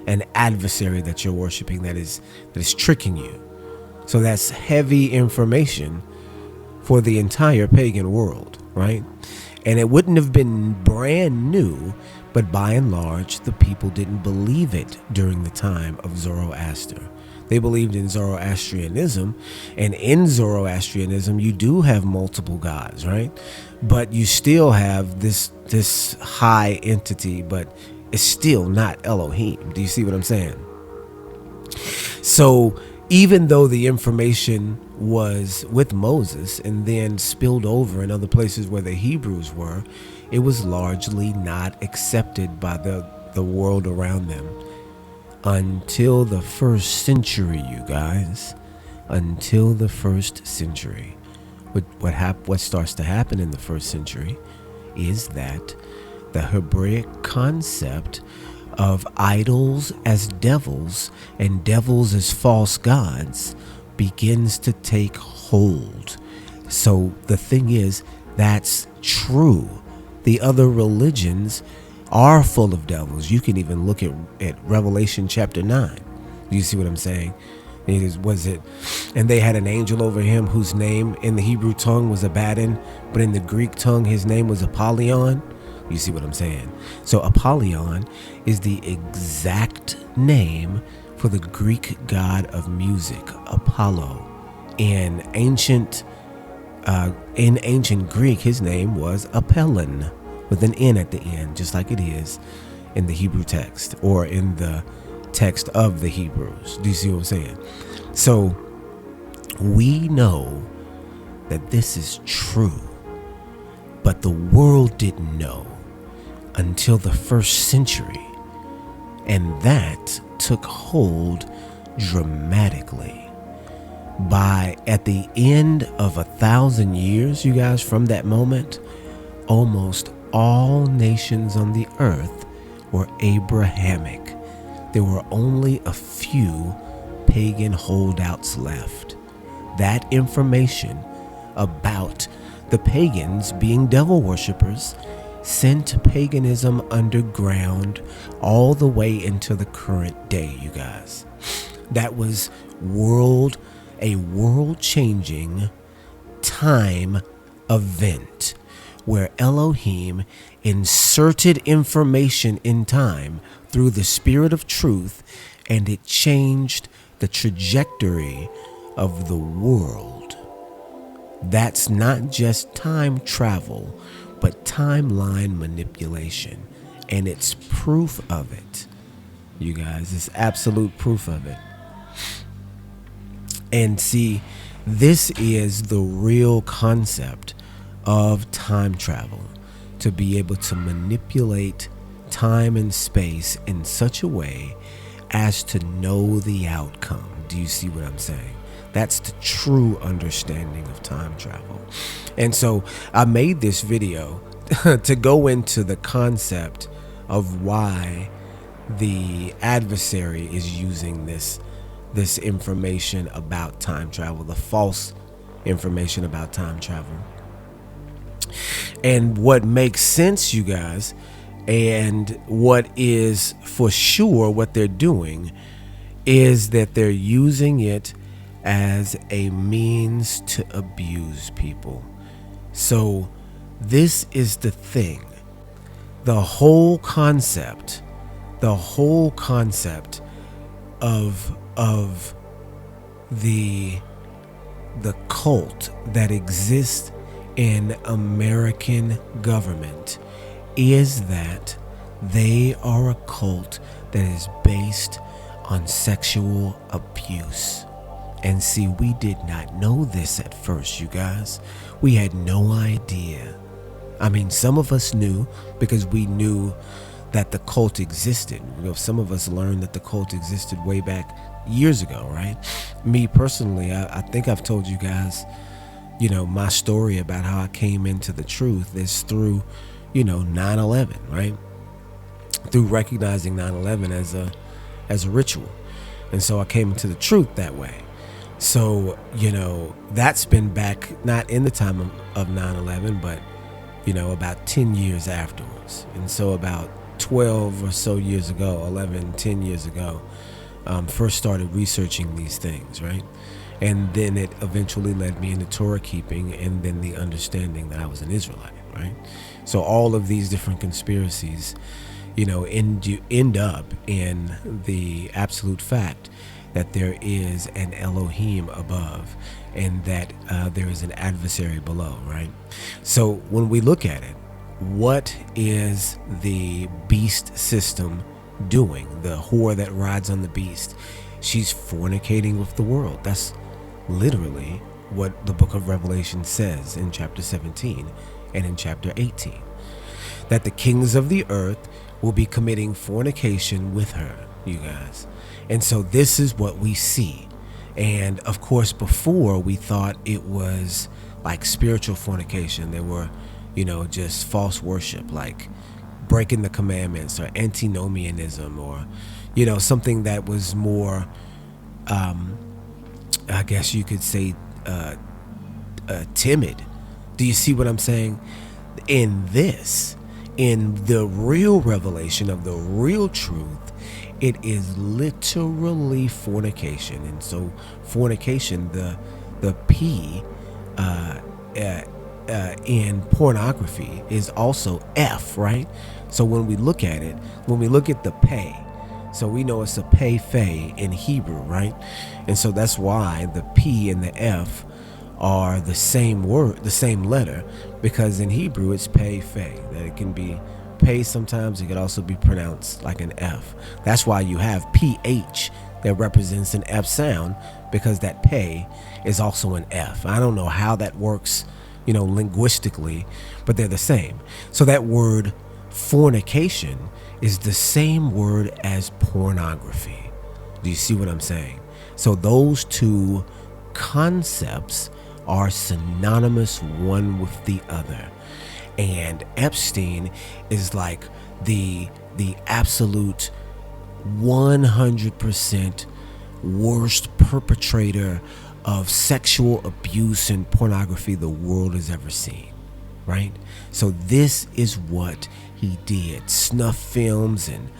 an adversary that you're worshiping that is tricking you. So that's heavy information for the entire pagan world, right? And it wouldn't have been brand new, but by and large, the people didn't believe it during the time of Zoroaster. They believed in Zoroastrianism, and in Zoroastrianism, you do have multiple gods, right? But you still have this high entity, but it's still not Elohim. Do you see what I'm saying? So even though the information was with Moses and then spilled over in other places where the Hebrews were, it was largely not accepted by the world around them until the first century, you guys. Until the first century. What starts to happen in the first century is that the Hebraic concept of idols as devils and devils as false gods begins to take hold. So the thing is, that's true. The other religions are full of devils. You can even look at Revelation chapter 9. You see what I'm saying? And they had an angel over him whose name in the Hebrew tongue was Abaddon, but in the Greek tongue his name was Apollyon. You see what I'm saying? So Apollyon is the exact name for the Greek god of music, Apollo. In ancient Greek, his name was Apollon, with an N at the end, just like it is in the Hebrew text or in the text of the Hebrews. Do you see what I'm saying? So we know that this is true, but the world didn't know until the first century, and that took hold dramatically. At the end of 1,000 years, you guys, from that moment, almost all nations on the earth were Abrahamic. There were only a few pagan holdouts left. That information about the pagans being devil worshippers sent paganism underground all the way into the current day, you guys. That was a world-changing time event where Elohim inserted information in time through the spirit of truth, and it changed the trajectory of the world. That's not just time travel, but timeline manipulation, and it's proof of it. You guys, it's absolute proof of it. And see, this is the real concept of time travel, to be able to manipulate time and space in such a way as to know the outcome. Do you see what I'm saying? That's the true understanding of time travel. And so I made this video to go into the concept of why the adversary is using this information about time travel, the false information about time travel. And what makes sense, you guys, and what is for sure what they're doing is that they're using it as a means to abuse people. So this is the thing. The whole concept of the cult that exists in American government is that they are a cult that is based on sexual abuse. And see, we did not know this at first, you guys. We had no idea. I mean, some of us knew because we knew that the cult existed. You know, some of us learned that the cult existed way back years ago, right? Me personally, I think I've told you guys, you know, my story about how I came into the truth is through, 9/11, right? Through recognizing 9/11 as a ritual. And so I came into the truth that way. So, that's been back, not in the time of 9/11, but, about 10 years afterwards. And so about 12 or so years ago, 11, 10 years ago, first started researching these things, right? And then it eventually led me into Torah keeping, and then the understanding that I was an Israelite, right? So all of these different conspiracies, end up in the absolute fact that there is an Elohim above and that there is an adversary below, right? So when we look at it, what is the beast system doing? The whore that rides on the beast, she's fornicating with the world. That's literally what the book of Revelation says in chapter 17 and in chapter 18, that the kings of the earth will be committing fornication with her, you guys. And so this is what we see. And of course, before we thought it was like spiritual fornication. There were, just false worship, like breaking the commandments or antinomianism, or, something that was more, I guess you could say, timid. Do you see what I'm saying? In the real revelation of the real truth, it is literally fornication. And so fornication, the P in pornography is also F, right? So when we look at it, when we look at the pay, so we know it's a pay fe in Hebrew, right? And so that's why the P and the F are the same word, the same letter, because in Hebrew it's pay fe. That it can be pay sometimes, it could also be pronounced like an F. That's why you have PH that represents an F sound, because that pay is also an F. I don't know how that works, linguistically, but they're the same. So that word fornication is the same word as pornography. Do you see what I'm saying? So those two concepts are synonymous one with the other. And Epstein is like the the absolute 100% worst perpetrator of sexual abuse and pornography the world has ever seen, right? So this is what he did. Snuff films and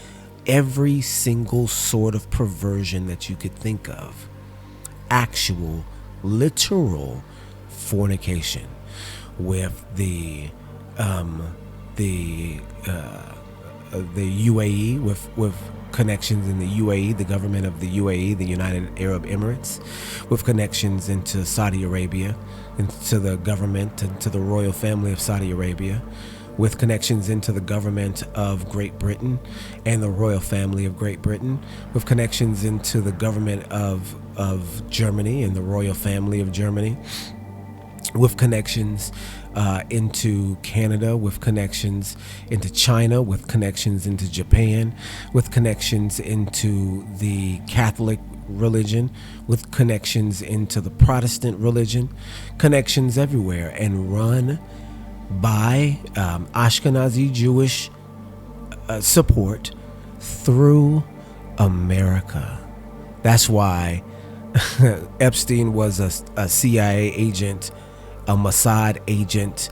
every single sort of perversion that you could think of. Actual, literal fornication with the UAE, with connections in the UAE, the government of the UAE, the United Arab Emirates, with connections into Saudi Arabia, into the government, into the royal family of Saudi Arabia, with connections into the government of Great Britain and the royal family of Great Britain, with connections into the government of Germany and the royal family of Germany, with connections into Canada, with connections into China, with connections into Japan, with connections into the Catholic religion, with connections into the Protestant religion, connections everywhere, and run by Ashkenazi Jewish support through America. That's why Epstein was a CIA agent, a Mossad agent,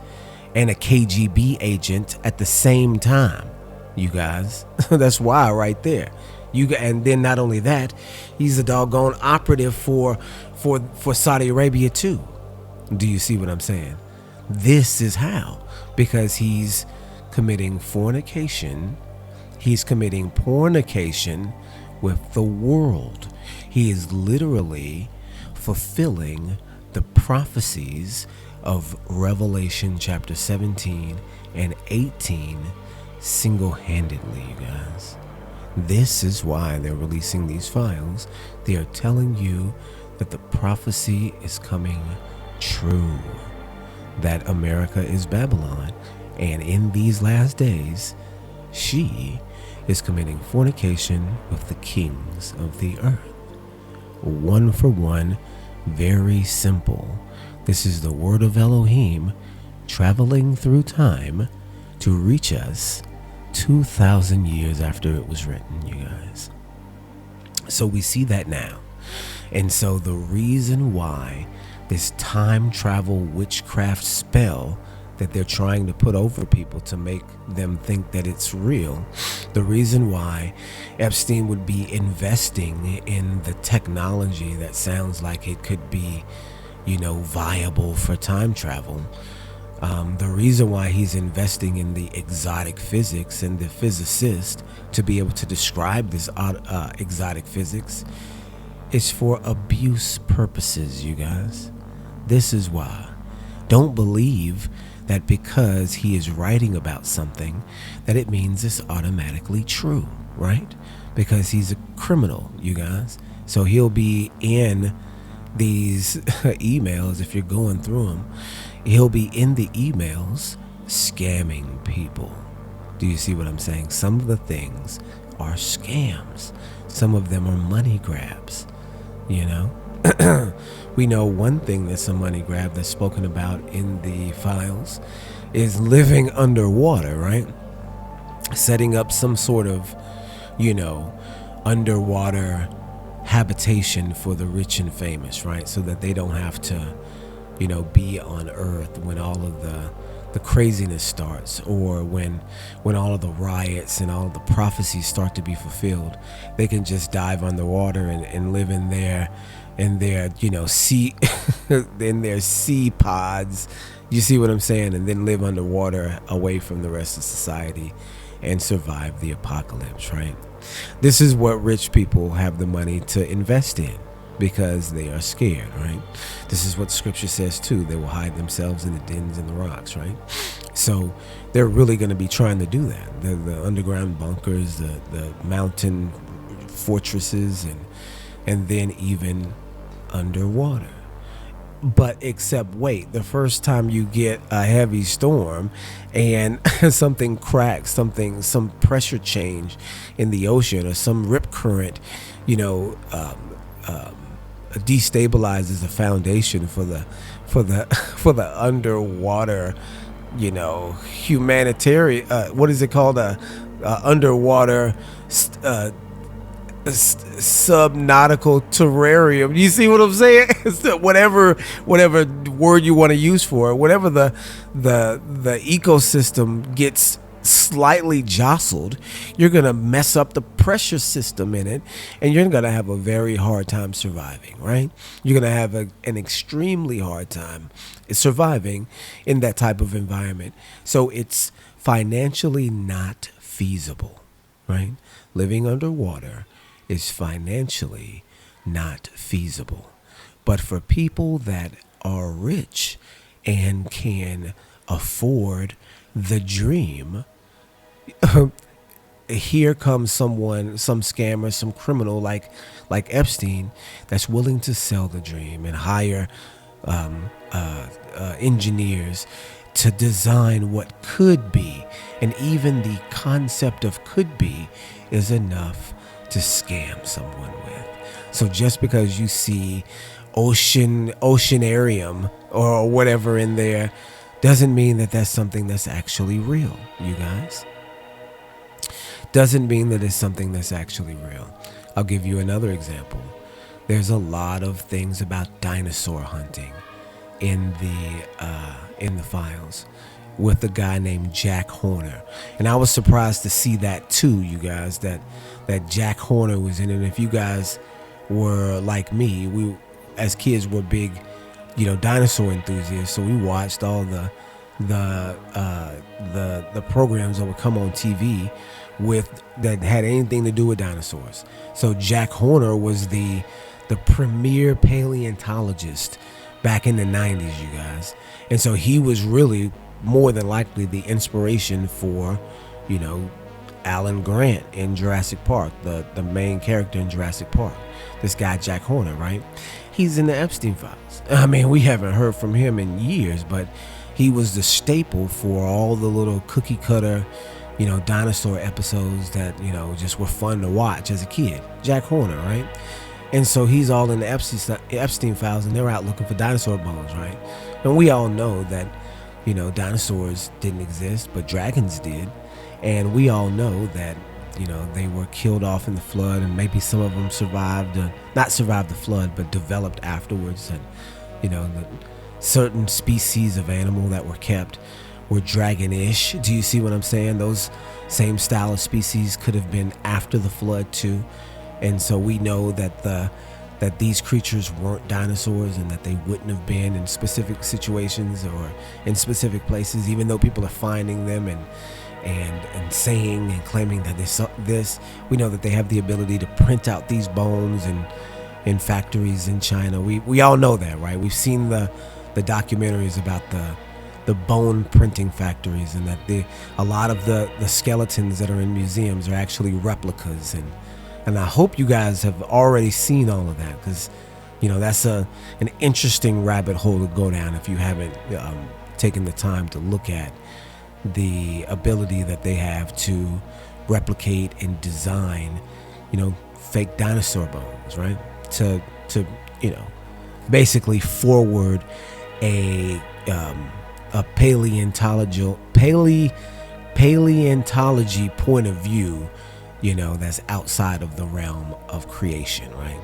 and a KGB agent at the same time, you guys. That's why right there. And then not only that, he's a doggone operative for Saudi Arabia too. Do you see what I'm saying? This is how, because he's committing fornication. He's committing pornication with the world. He is literally fulfilling the prophecies of Revelation chapter 17 and 18 single-handedly, you guys. This is why they're releasing these files. They are telling you that the prophecy is coming true, that America is Babylon, and in these last days, she is committing fornication with the kings of the earth. One for one, very simple. This is the word of Elohim traveling through time to reach us 2,000 years after it was written, you guys. So we see that now. And so the reason why this time travel witchcraft spell that they're trying to put over people to make them think that it's real, the reason why Epstein would be investing in the technology that sounds like it could be, viable for time travel, the reason why he's investing in the exotic physics and the physicist to be able to describe this exotic physics is for abuse purposes, you guys. This is why. Don't believe that because he is writing about something that it means it's automatically true, right? Because he's a criminal, you guys. So he'll be in these emails, if you're going through them, he'll be in the emails scamming people. Do you see what I'm saying? Some of the things are scams. Some of them are money grabs, We know one thing that's a money grab that's spoken about in the files is living underwater, right? Setting up some sort of, underwater habitation for the rich and famous, right? So that they don't have to, be on Earth when all of the craziness starts, or when all of the riots and all of the prophecies start to be fulfilled. They can just dive underwater and live in their sea in their sea pods. You see what I'm saying? And then live underwater away from the rest of society and survive the apocalypse, right? This is what rich people have the money to invest in because they are scared, right? This is what scripture says too. They will hide themselves in the dens and the rocks, right? So they're really going to be trying to do that. The underground bunkers, the mountain fortresses, and then even underwater. But except wait, the first time you get a heavy storm and something cracks, some pressure change in the ocean, or some rip current, destabilizes the foundation for the underwater, humanitarian, what is it called, underwater subnautical terrarium. You see what I'm saying? whatever word you want to use for it, whatever the ecosystem gets slightly jostled, you're gonna mess up the pressure system in it, and you're gonna have a very hard time surviving. Right? You're gonna have an extremely hard time surviving in that type of environment. So it's financially not feasible. Right? Living underwater is financially not feasible. But for people that are rich and can afford the dream, here comes someone, some scammer, some criminal like Epstein, that's willing to sell the dream and hire engineers to design what could be. And even the concept of could be is enough to scam someone with. So just because you see oceanarium or whatever in there doesn't mean that that's something that's actually real, you guys. Doesn't mean that it's something that's actually real. I'll give you another example. There's a lot of things about dinosaur hunting in the files with a guy named Jack Horner. And I was surprised to see that too, you guys, that Jack Horner was in it. And if you guys were like me, we as kids were big, dinosaur enthusiasts, so we watched all the programs that would come on TV that had anything to do with dinosaurs. So Jack Horner was the premier paleontologist back in the 90s, you guys. And so he was really more than likely the inspiration for, Alan Grant in Jurassic Park, the main character in Jurassic Park. This guy, Jack Horner, right? He's in the Epstein files. I mean, we haven't heard from him in years, but he was the staple for all the little cookie cutter, dinosaur episodes that, just were fun to watch as a kid. Jack Horner, right? And so he's all in the Epstein files, and they're out looking for dinosaur bones, right? And we all know that, dinosaurs didn't exist, but dragons did. And we all know that, they were killed off in the flood, and maybe some of them not survived the flood, but developed afterwards. And, the certain species of animal that were kept were dragon-ish. Do you see what I'm saying? Those same style of species could have been after the flood too. And so we know that that these creatures weren't dinosaurs, and that they wouldn't have been in specific situations or in specific places, even though people are finding them and saying and claiming that this. We know that they have the ability to print out these bones in factories in China. We all know that, right? We've seen the documentaries about the bone printing factories, and that a lot of the skeletons that are in museums are actually replicas. And I hope you guys have already seen all of that, because that's an interesting rabbit hole to go down if you haven't taken the time to look at the ability that they have to replicate and design fake dinosaur bones, right? To basically forward a paleontology point of view, that's outside of the realm of creation, right?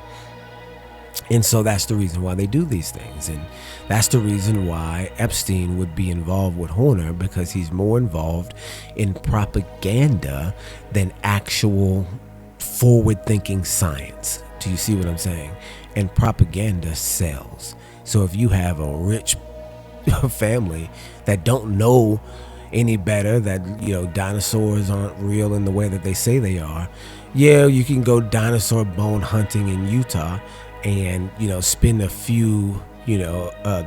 And so that's the reason why they do these things. And that's the reason why Epstein would be involved with Horner, because he's more involved in propaganda than actual forward-thinking science. Do you see what I'm saying? And propaganda sells. So if you have a rich family that don't know any better, that dinosaurs aren't real in the way that they say they are, you can go dinosaur bone hunting in Utah and spend a few a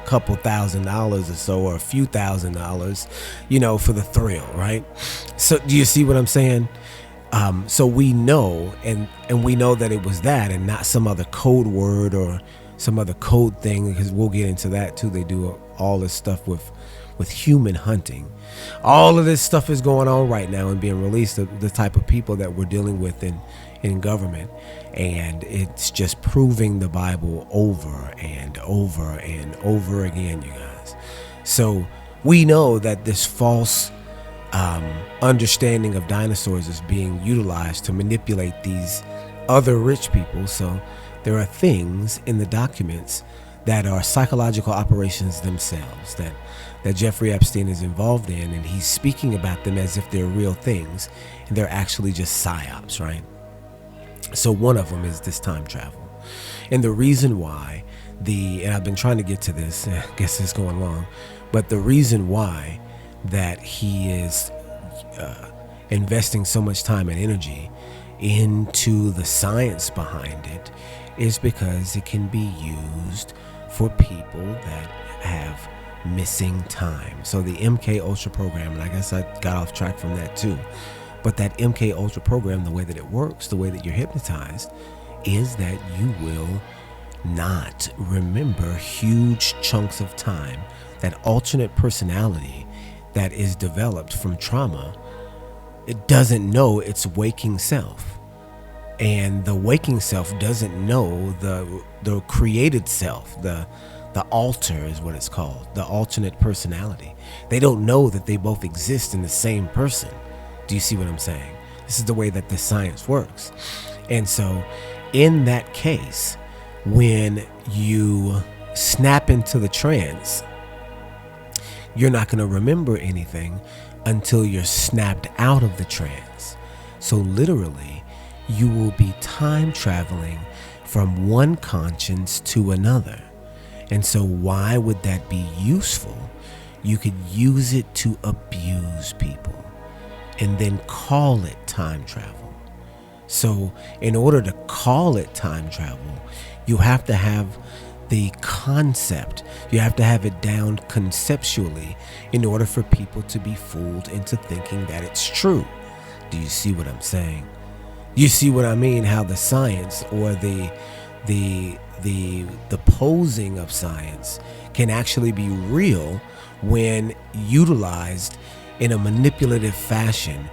couple $1,000s or so, or a few $1,000s for the thrill, right? So do you see what I'm saying? So we know, and we know that it was that and not some other code word or some other code thing, because we'll get into that too. They do all this stuff with human hunting. All of this stuff is going on right now and being released, the type of people that we're dealing with in government. And it's just proving the Bible over and over and over again, you guys. So we know that this false understanding of dinosaurs is being utilized to manipulate these other rich people. So there are things in the documents that are psychological operations themselves that Jeffrey Epstein is involved in, and he's speaking about them as if they're real things, and they're actually just psyops, right? So one of them is this time travel. And the reason why and I've been trying to get to this, I guess it's going long, but the reason why that he is investing so much time and energy into the science behind it is because it can be used for people that have missing time. So the MK Ultra program, and I guess I got off track from that too, but that MK Ultra program, the way that it works, the way that you're hypnotized, is that you will not remember huge chunks of time. That alternate personality that is developed from trauma, it doesn't know its waking self. And the waking self doesn't know the created self, the alter is what it's called, the alternate personality. They don't know that they both exist in the same person. Do you see what I'm saying? This is the way that the science works. And so in that case, when you snap into the trance, you're not going to remember anything until you're snapped out of the trance. So literally, you will be time traveling from one conscience to another. And so why would that be useful? You could use it to abuse people and then call it time travel. So in order to call it time travel, you have to have the concept. You have to have it down conceptually in order for people to be fooled into thinking that it's true. Do you see what I'm saying? You see what I mean? How the science or the posing of science can actually be real when utilized in a manipulative fashion,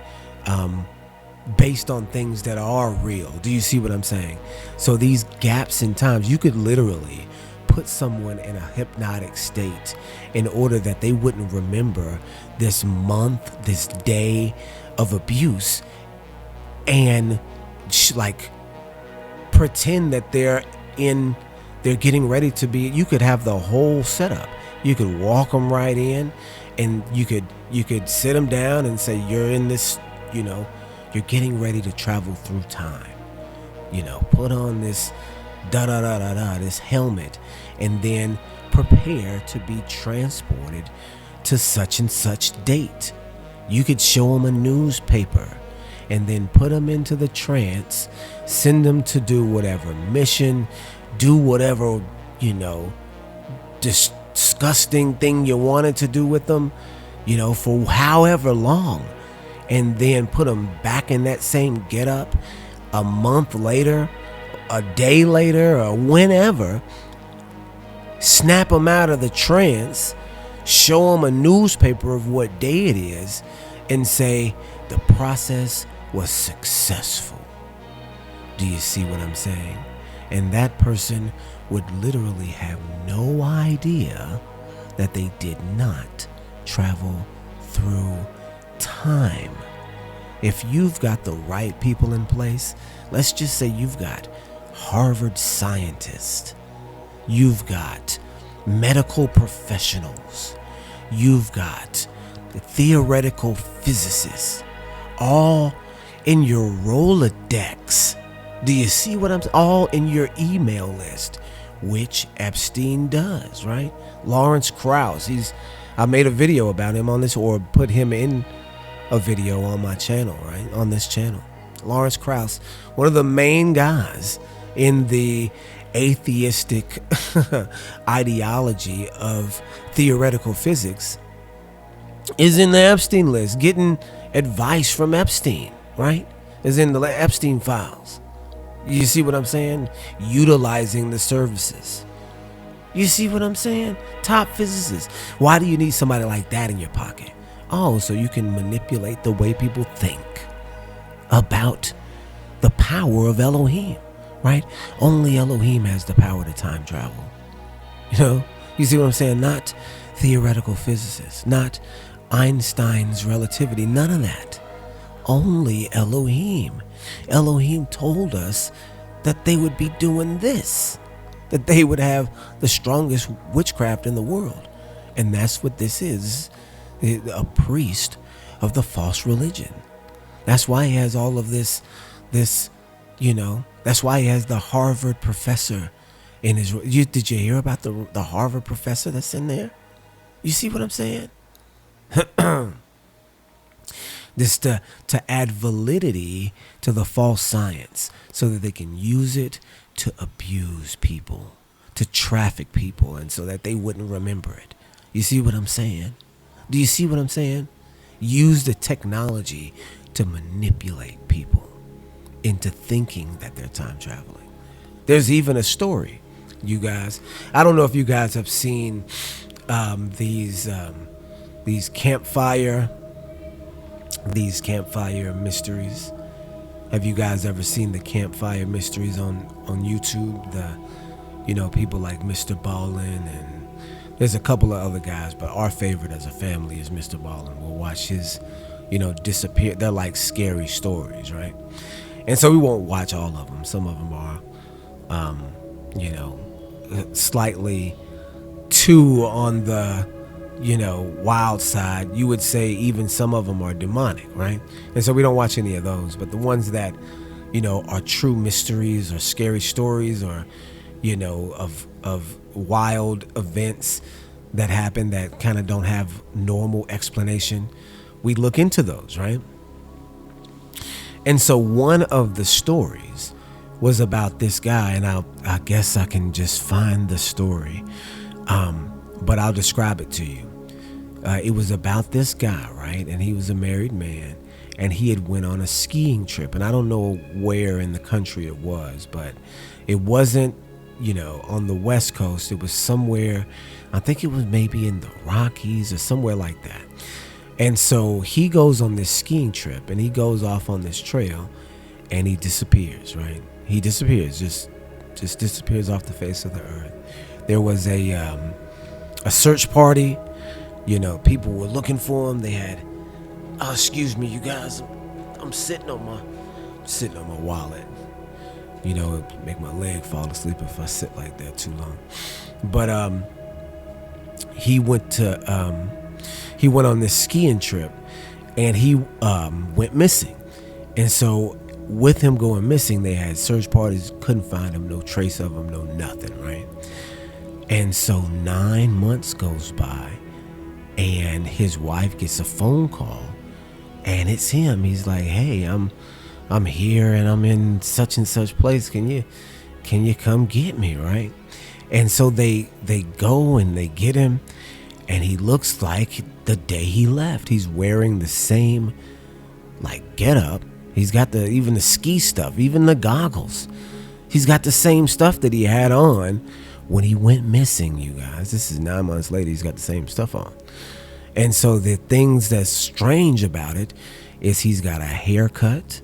based on things that are real. Do you see what I'm saying? So these gaps in times, you could literally put someone in a hypnotic state in order that they wouldn't remember this month, this day of abuse, and like pretend that they're getting ready to be. You could have the whole setup. You could walk them right in, and you could sit them down and say, you're in this, you're getting ready to travel through time. Put on this this helmet, and then prepare to be transported to such and such date. You could show them a newspaper and then put them into the trance, send them to do whatever mission, do whatever, disgusting thing you wanted to do with them, for however long, and then put them back in that same getup a month later, a day later, or whenever. Snap them out of the trance, show them a newspaper of what day it is, and say the process was successful. Do you see what I'm saying? And that person would literally have no idea that they did not travel through time. If you've got the right people in place, let's just say you've got Harvard scientists, you've got medical professionals, you've got theoretical physicists, all in your Rolodex. Do you see what I'm saying? All in your email list, which Epstein does, right? Lawrence Krauss, I made a video about him on this, or put him in a video on my channel, right? On this channel. Lawrence Krauss, one of the main guys in the atheistic ideology of theoretical physics, is in the Epstein list, getting advice from Epstein, right? Is in the Epstein files. You see what I'm saying? Utilizing the services. You see what I'm saying? Top physicists. Why do you need somebody like that in your pocket? Oh, so you can manipulate the way people think about the power of Elohim, right? Only Elohim has the power to time travel. You see what I'm saying? Not theoretical physicists, not Einstein's relativity, none of that. Only Elohim. Elohim told us that they would be doing this, that they would have the strongest witchcraft in the world. And that's what this is, a priest of the false religion. That's why he has all of this, that's why he has the Harvard professor in his, did you hear about the Harvard professor that's in there? You see what I'm saying? This to add validity to the false science so that they can use it to abuse people, to traffic people, and so that they wouldn't remember it. You see what I'm saying? Do you see what I'm saying? Use the technology to manipulate people into thinking that they're time traveling. There's even a story, you guys. I don't know if you guys have seen these campfire mysteries. Have you guys ever seen the campfire mysteries on YouTube? People like Mr. Ballin, and there's a couple of other guys, but our favorite as a family is Mr. Ballin. We'll watch his, disappear. They're like scary stories, right? And so we won't watch all of them. Some of them are, slightly too on the, wild side. You would say even some of them are demonic, right? And so we don't watch any of those. But the ones that, are true mysteries or scary stories or, of wild events that happen that kind of don't have normal explanation, we look into those, right? And so one of the stories was about this guy, and I guess I can just find the story, but I'll describe it to you. It was about this guy, right? And he was a married man, and he had went on a skiing trip, and I don't know where in the country it was, but it wasn't, on the West Coast. It was somewhere, I think it was maybe in the Rockies or somewhere like that. And so he goes on this skiing trip, and he goes off on this trail, and he disappears, right? He disappears, just disappears off the face of the earth. There was a search party. People were looking for him. They had, excuse me, you guys, I'm sitting on my wallet. It'd make my leg fall asleep if I sit like that too long. But he went on this skiing trip, and he went missing. And so with him going missing, they had search parties, couldn't find him, no trace of him, no nothing, right? And so 9 months goes by, and his wife gets a phone call, and it's him. He's like, "Hey, I'm here, and I'm in such and such place. Can you come get me?" Right? And so they go and they get him, and he looks like the day he left. He's wearing the same get up. He's got even the ski stuff, even the goggles. He's got the same stuff that he had on when he went missing, you guys. This is 9 months later. He's got the same stuff on. And so the things that's strange about it is he's got a haircut,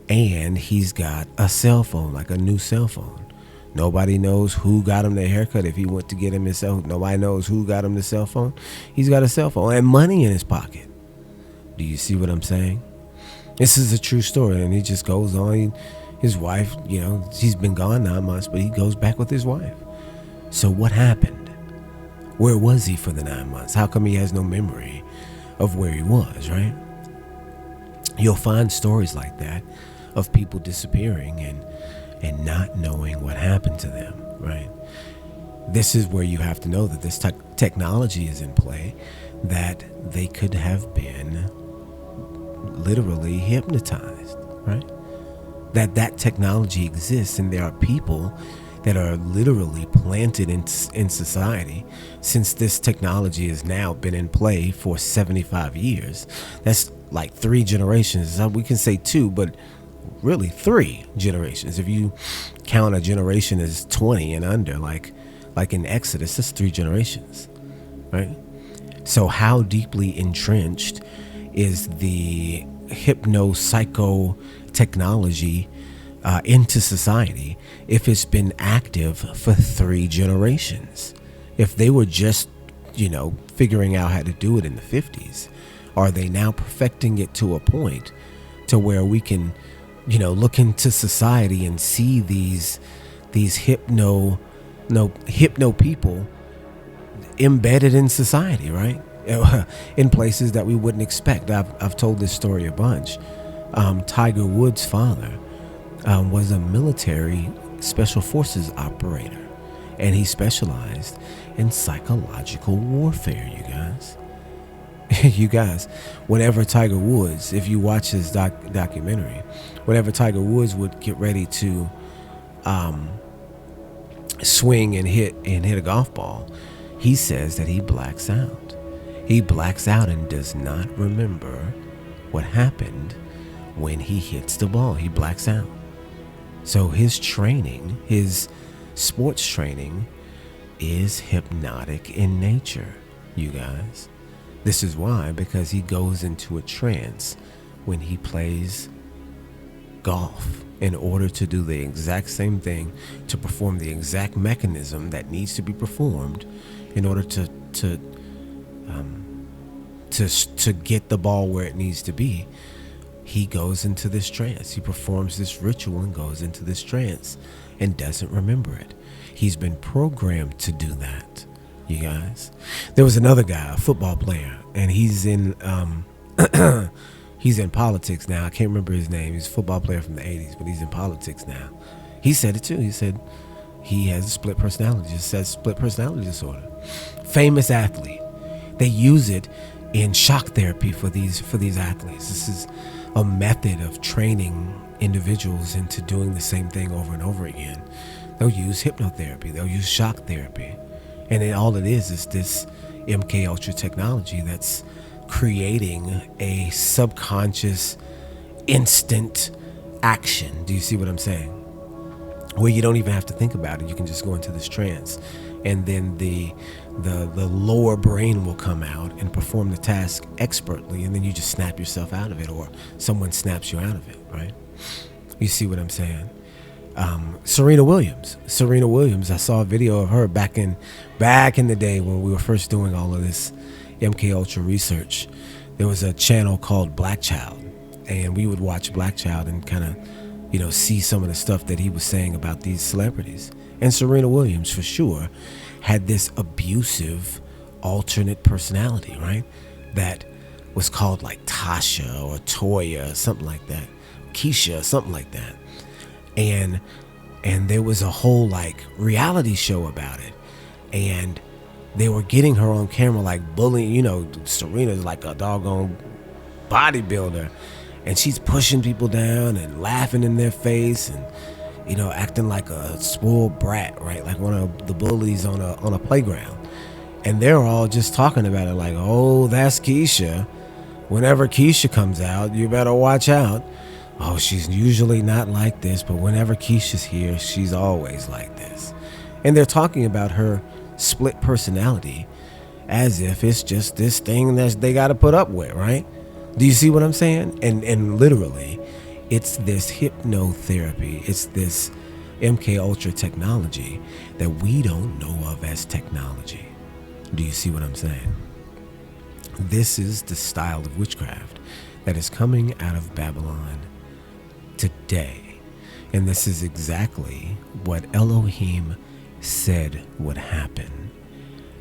and he's got a cell phone, like a new cell phone. Nobody knows who got him the haircut. If he went to get him his cell phone, nobody knows who got him the cell phone. He's got a cell phone and money in his pocket. Do you see what I'm saying? This is a true story, and he just goes on. His wife, he's been gone 9 months, but he goes back with his wife. So what happened? Where was he for the 9 months? How come he has no memory of where he was, right? You'll find stories like that of people disappearing and not knowing what happened to them, right? This is where you have to know that this technology is in play, that they could have been literally hypnotized, right? That technology exists, and there are people that are literally planted in society since this technology has now been in play for 75 years. That's like 3 generations. We can say 2, but really 3 generations. If you count a generation as 20 and under, like in Exodus, that's 3 generations, right? So how deeply entrenched is the hypno-psycho technology into society if it's been active for 3 generations? If they were just, figuring out how to do it in the 50s, Are they now perfecting it to a point to where we can, look into society and see these hypno people embedded in society, right? In places that we wouldn't expect. I've told this story a bunch. Tiger Woods' father was a military special forces operator, and he specialized in psychological warfare, you guys. You guys, whenever Tiger Woods, if you watch his documentary, whenever Tiger Woods would get ready to swing and hit a golf ball, he says that he blacks out. He blacks out and does not remember what happened when he hits the ball. He blacks out. So his training, his sports training, is hypnotic in nature, you guys. This is why, because he goes into a trance when he plays golf in order to do the exact same thing, to perform the exact mechanism that needs to be performed in order to get the ball where it needs to be. He goes into this trance. He performs this ritual and goes into this trance and doesn't remember it. He's been programmed to do that, you guys. There was another guy, a football player, and he's in he's in politics now. I can't remember his name. He's a football player from the 80s, but he's in politics now. He said it too. He said he has a split personality, just says split personality disorder. Famous athlete. They use it in shock therapy for these athletes. This is a method of training individuals into doing the same thing over and over again. They'll use hypnotherapy. They'll use shock therapy. And then all it is this MK Ultra technology that's creating a subconscious instant action. Do you see what I'm saying? Where you don't even have to think about it. You can just go into this trance, and then the lower brain will come out and perform the task expertly, and then you just snap yourself out of it, or someone snaps you out of it, right? You see what I'm saying? Serena Williams, I saw a video of her back in the day when we were first doing all of this MK Ultra research. There was a channel called Black Child, and we would watch Black Child and kind of, see some of the stuff that he was saying about these celebrities. And Serena Williams, for sure, had this abusive alternate personality, right? That was called like Tasha or Toya, something like that. Keisha, something like that. And there was a whole like reality show about it. And they were getting her on camera like bullying, Serena's like a doggone bodybuilder. And she's pushing people down and laughing in their face and, acting like a spoiled brat, right? Like one of the bullies on a playground. And they're all just talking about it like, oh, that's Keisha. Whenever Keisha comes out, you better watch out. Oh, she's usually not like this, but whenever Keisha's here, she's always like this. And they're talking about her split personality as if it's just this thing that they got to put up with, right? Do you see what I'm saying? And literally, it's this hypnotherapy. It's this MK Ultra technology that we don't know of as technology. Do you see what I'm saying? This is the style of witchcraft that is coming out of Babylon today. And this is exactly what Elohim said would happen.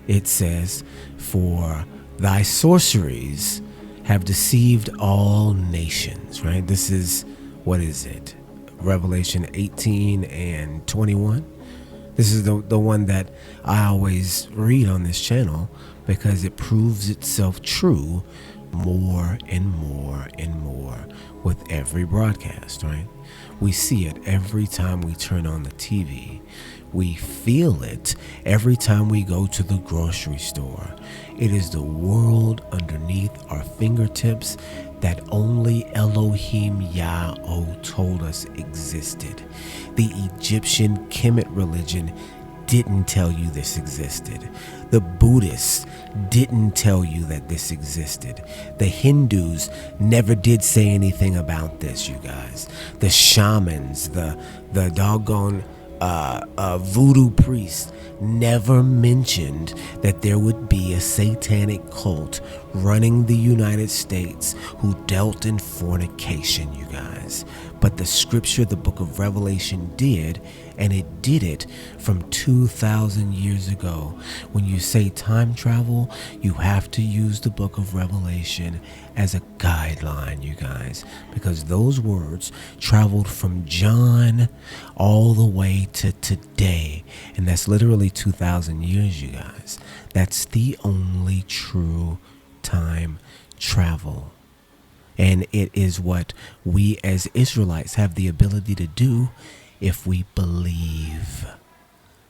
It says, for thy sorceries have deceived all nations, right? This is, what is it? Revelation 18 and 21. This is the one that I always read on this channel because it proves itself true more and more and more with every broadcast, right? We see it every time we turn on the TV. We feel it every time we go to the grocery store. It is the world underneath our fingertips that only Elohim Yah-Oh told us existed. The Egyptian Kemet religion didn't tell you this existed. The Buddhists didn't tell you that this existed. The Hindus never did say anything about this, you guys. The shamans, the doggone voodoo priests never mentioned that there would be a satanic cult running the United States who dealt in fornication, you guys. But the scripture, the book of Revelation, did, and it did it from 2,000 years ago. When you say time travel, you have to use the book of Revelation as a guideline, you guys, because those words traveled from John all the way to today, and that's literally 2,000 years, you guys. That's the only true time travel. And it is what we as Israelites have the ability to do if we believe.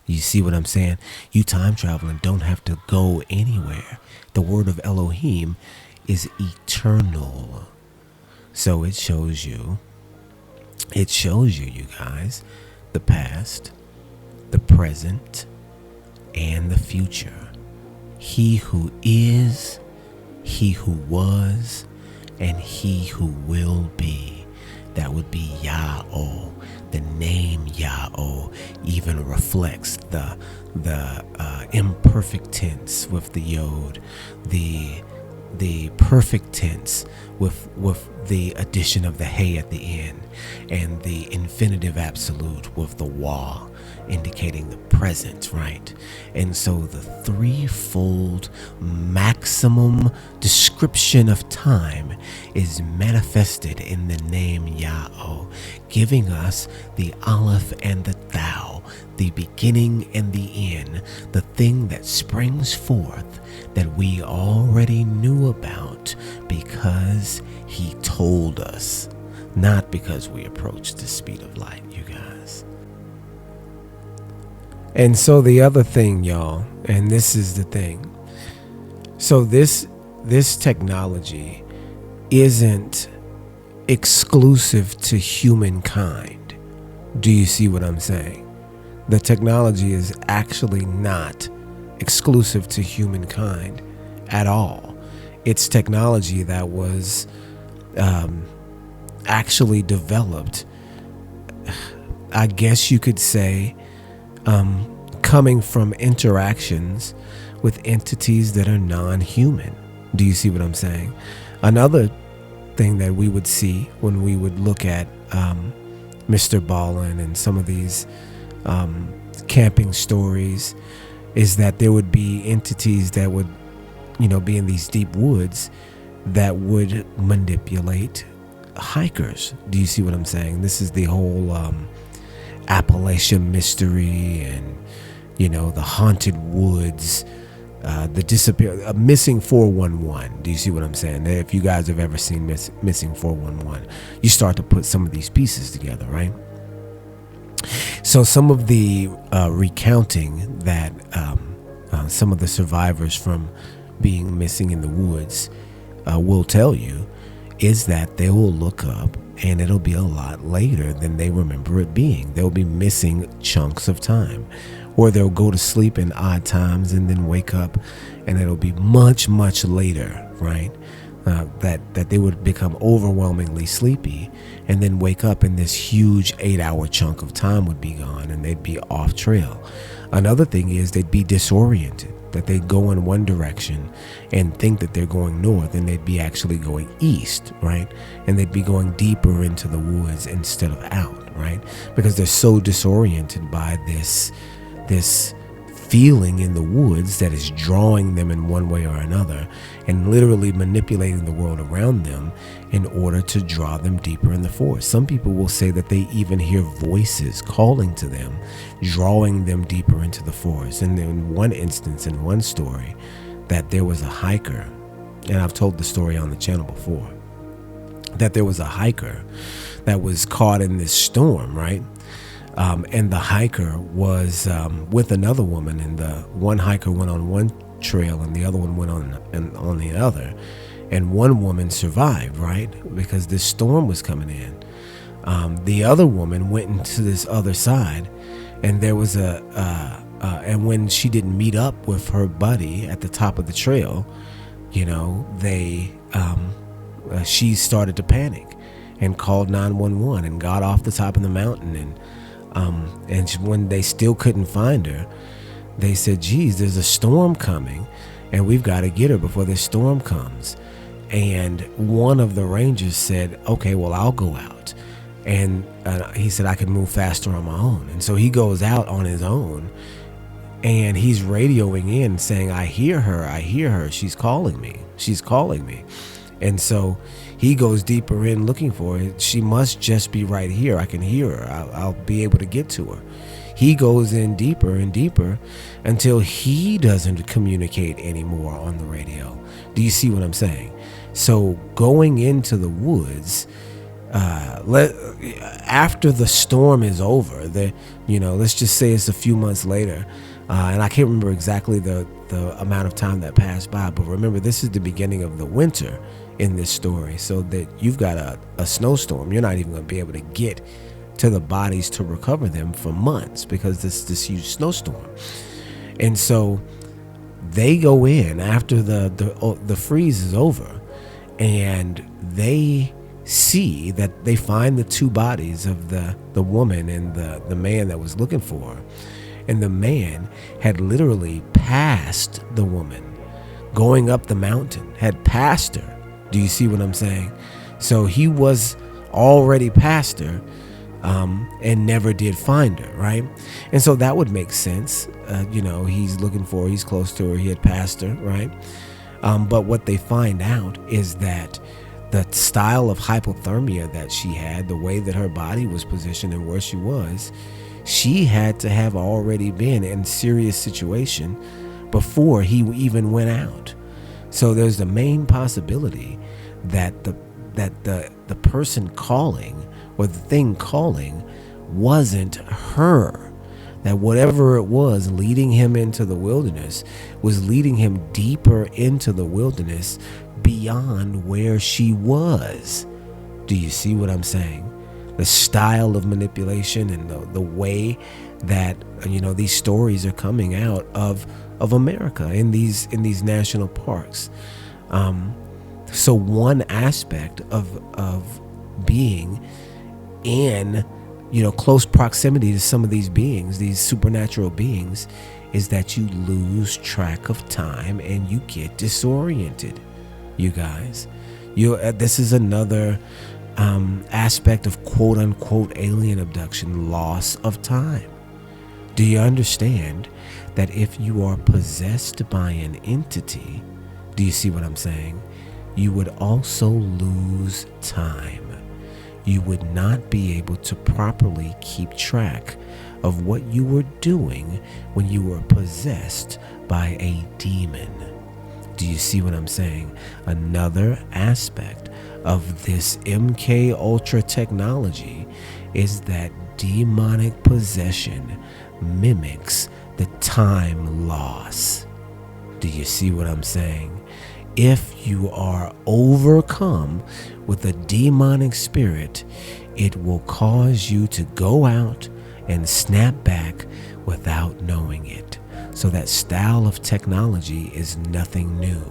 You see what I'm saying? You time traveling don't have to go anywhere. The word of Elohim is eternal. So it shows you, you guys, the past, the present, and the future. He who is, he who was, and he who will be. That would be Yah-oh. The name Yah-oh even reflects the imperfect tense with the yod, the perfect tense with the addition of the hey at the end, and the infinitive absolute with the wa, indicating the present, right? And so the threefold maximum description of time is manifested in the name Yah-oh, giving us the Aleph and the Thou, the beginning and the end, the thing that springs forth that we already knew about because he told us, not because we approached the speed of light, you guys. And so the other thing, y'all, and this is the thing. So this technology isn't exclusive to humankind. Do you see what I'm saying? The technology is actually not exclusive to humankind at all. It's technology that was actually developed, I guess you could say, coming from interactions with entities that are non-human. Do you see what I'm saying? Another thing that we would see when we would look at Mr. Ballin and some of these camping stories is that there would be entities that would, be in these deep woods that would manipulate hikers. Do you see what I'm saying? This is the whole Appalachian mystery and, the haunted woods, the missing 411. Do you see what I'm saying? If you guys have ever seen missing 411, you start to put some of these pieces together, right? So some of the recounting that some of the survivors from being missing in the woods will tell you is that they will look up and it'll be a lot later than they remember it being. They'll be missing chunks of time, or they'll go to sleep in odd times and then wake up and it'll be much, much later, right? That they would become overwhelmingly sleepy and then wake up and this huge 8-hour chunk of time would be gone and they'd be off trail. Another thing is they'd be disoriented, that they'd go in one direction and think that they're going north and they'd be actually going east, right? And they'd be going deeper into the woods instead of out, right? Because they're so disoriented by this feeling in the woods that is drawing them in one way or another and literally manipulating the world around them in order to draw them deeper in the forest. Some people will say that they even hear voices calling to them, drawing them deeper into the forest. And in one instance, in one story, that there was a hiker, and I've told the story on the channel before, that there was a hiker that was caught in this storm, right? And the hiker was with another woman, and the one hiker went on one trail and the other one went on the other, and one woman survived, right? Because this storm was coming in. The other woman went into this other side, and there was and when she didn't meet up with her buddy at the top of the trail, she started to panic and called 911 and got off the top of the mountain, and when they still couldn't find her, they said, geez, there's a storm coming and we've got to get her before this storm comes. And one of the rangers said, okay, well, I'll go out. And he said, I can move faster on my own. And so he goes out on his own, and he's radioing in saying, I hear her. She's calling me. And so he goes deeper in looking for her. She must just be right here. I can hear her. I'll be able to get to her. He goes in deeper and deeper until he doesn't communicate anymore on the radio. Do you see what I'm saying? So going into the woods, after the storm is over, let's just say it's a few months later, and I can't remember exactly the amount of time that passed by, but remember, this is the beginning of the winter in this story, so that you've got a snowstorm. You're not even going to be able to get to the bodies to recover them for months because this huge snowstorm. And so they go in after the freeze is over, and they see that they find the two bodies of the woman and the man that was looking for her. And the man had literally passed the woman going up the mountain, had passed her. Do you see what I'm saying? So he was already past her, and never did find her, right? And so that would make sense. He's looking for her, he's close to her, he had passed her, right? But what they find out is that the style of hypothermia that she had, the way that her body was positioned and where she had to have already been in serious situation before he even went out. So there's the main possibility that the person calling, or the thing calling, wasn't her. That whatever it was leading him into the wilderness was leading him deeper into the wilderness beyond where she was. Do you see what I'm saying? The style of manipulation and the way that these stories are coming out of America in these national parks. So one aspect of being in close proximity to some of these beings, these supernatural beings, is that you lose track of time and you get disoriented. You guys, this is another aspect of quote unquote alien abduction, loss of time. Do you understand that if you are possessed by an entity, do you see what I'm saying? You would also lose time. You would not be able to properly keep track of what you were doing when you were possessed by a demon. Do you see what I'm saying? Another aspect of this MK Ultra technology is that demonic possession mimics the time loss. Do you see what I'm saying? If you are overcome with a demonic spirit, it will cause you to go out and snap back without knowing it. So that style of technology is nothing new.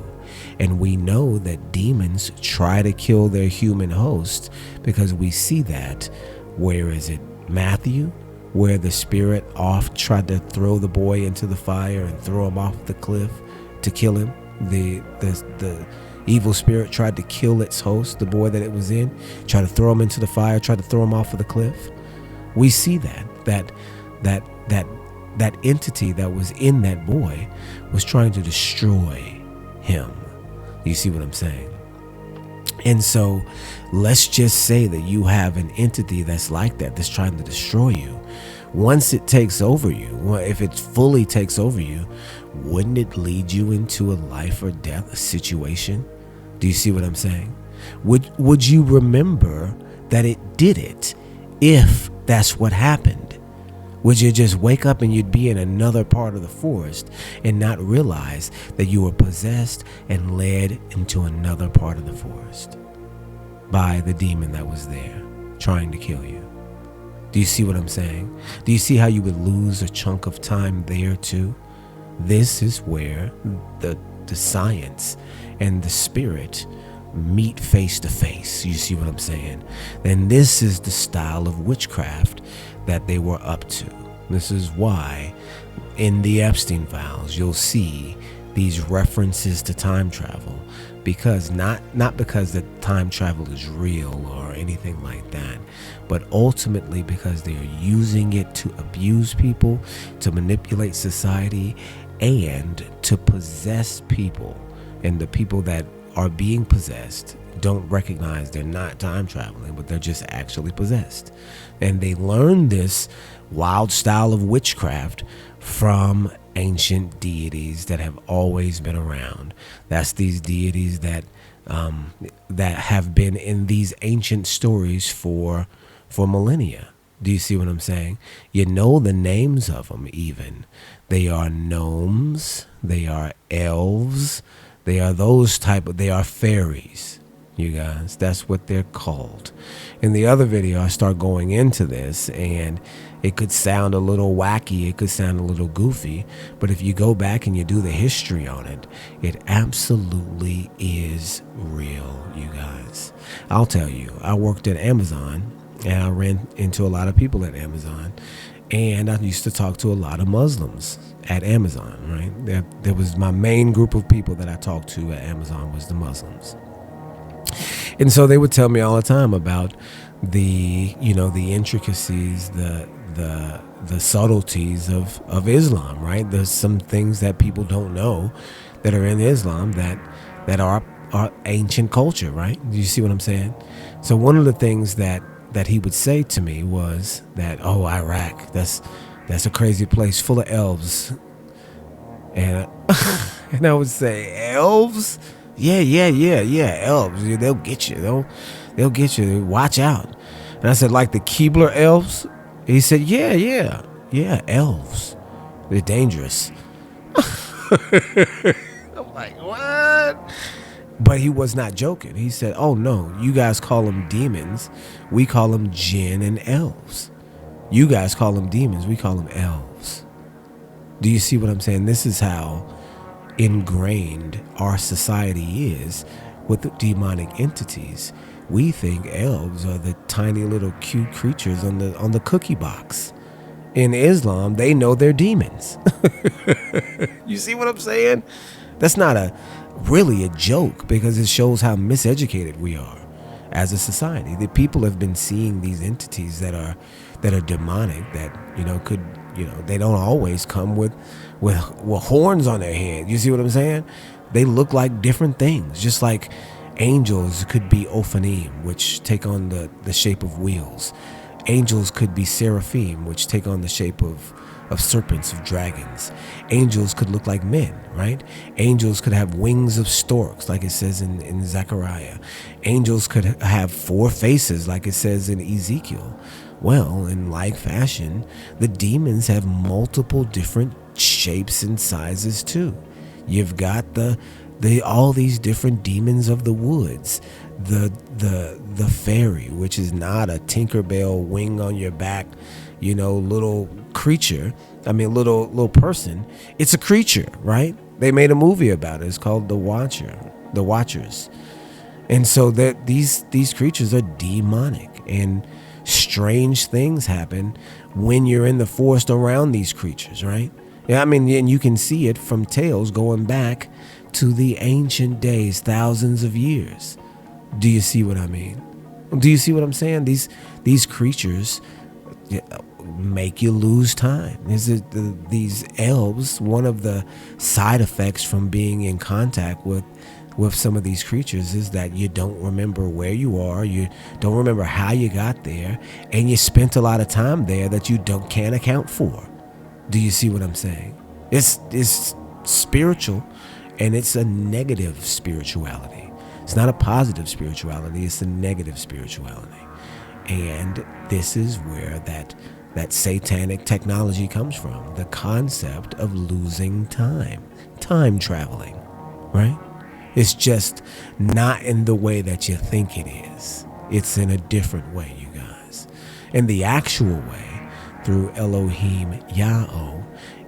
And we know that demons try to kill their human host, because we see that. Where is it? Matthew, where the spirit tried to throw the boy into the fire and throw him off the cliff to kill him. The evil spirit tried to kill its host, the boy that it was in, tried to throw him into the fire, tried to throw him off of the cliff. We see that entity that was in that boy was trying to destroy him. You see what I'm saying? And so let's just say that you have an entity that's like that, that's trying to destroy you. Once it takes over you, if it fully takes over you, wouldn't it lead you into a life or death situation? Do you see what I'm saying? Would you remember that it did it if that's what happened? Would you just wake up and you'd be in another part of the forest and not realize that you were possessed and led into another part of the forest by the demon that was there trying to kill you? Do you see what I'm saying? Do you see how you would lose a chunk of time there too? This is where the science and the spirit meet face to face. You see what I'm saying? And this is the style of witchcraft that they were up to. This is why in the Epstein files you'll see these references to time travel, because not because that time travel is real or anything like that, but ultimately because they are using it to abuse people, to manipulate society, and to possess people. And the people that are being possessed don't recognize they're not time traveling, but they're just actually possessed. And they learn this wild style of witchcraft from ancient deities that have always been around. That's these deities that have been in these ancient stories for millennia. Do you see what I'm saying? You know the names of them even. They are gnomes, they are elves, they are they are fairies, you guys. That's what they're called. In the other video, I start going into this, and it could sound a little wacky, it could sound a little goofy, but if you go back and you do the history on it, it absolutely is real, you guys. I'll tell you, I worked at Amazon, and I ran into a lot of people at Amazon, and I used to talk to a lot of Muslims at Amazon, right? There was my main group of people that I talked to at Amazon was the Muslims. And so they would tell me all the time about the intricacies, the subtleties of Islam, right? There's some things that people don't know that are in Islam that are ancient culture, right? Do you see what I'm saying? So one of the things that he would say to me was that, oh, Iraq, that's a crazy place full of elves. And and I would say, elves? Yeah, elves. They'll get you. They'll get you. Watch out. And I said, like the Keebler elves? He said, yeah, elves. They're dangerous. I'm like, what? But he was not joking. He said, oh no, you guys call them demons. We call them jinn and elves. You guys call them demons. We call them elves. Do you see what I'm saying? This is how ingrained our society is with the demonic entities. We think elves are the tiny little cute creatures on the cookie box. In Islam, they know they're demons. You see what I'm saying? That's not really a joke, because it shows how miseducated we are as a society. The people have been seeing these entities that are demonic, that could they don't always come with horns on their head. You see what I'm saying? They look like different things, just like angels could be Ophanim, which take on the shape of wheels. Angels could be Seraphim, which take on the shape of serpents, of dragons. Angels could look like men, right? Angels could have wings of storks, like it says in Zechariah. Angels could have 4 faces, like it says in Ezekiel. Well, in like fashion, the demons have multiple different shapes and sizes too. You've got all these different demons of the woods, the fairy, which is not a Tinkerbell wing on your back, little creature. I mean, little person. It's a creature, right? They made a movie about it. It's called The Watchers. And so that these creatures are demonic, and strange things happen when you're in the forest around these creatures, right? Yeah, I mean, and you can see it from tales going back to the ancient days, thousands of years. Do you see what I mean? Do you see what I'm saying? These creatures make you lose time. These elves, one of the side effects from being in contact with some of these creatures is that you don't remember where you are, you don't remember how you got there, and you spent a lot of time there that you can't account for. Do you see what I'm saying? It's spiritual, and it's a negative spirituality. It's not a positive spirituality, it's a negative spirituality. And this is where that satanic technology comes from, the concept of losing time traveling, right? It's just not in the way that you think it is. It's in a different way, you guys. And the actual way, through Elohim Yahweh,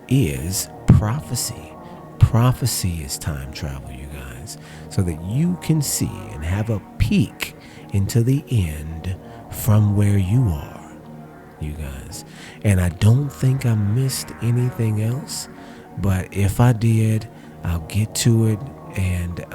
is prophecy. Prophecy is time travel, you guys, so that you can see and have a peek into the end from where you are, you guys. And I don't think I missed anything else, but if I did, I'll get to it, and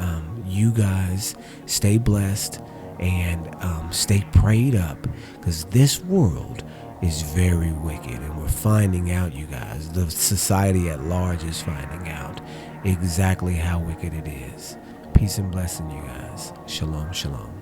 you guys stay blessed and stay prayed up, because this world is very wicked, and we're finding out, you guys, the society at large is finding out exactly how wicked it is. Peace and blessing, you guys. Shalom, shalom.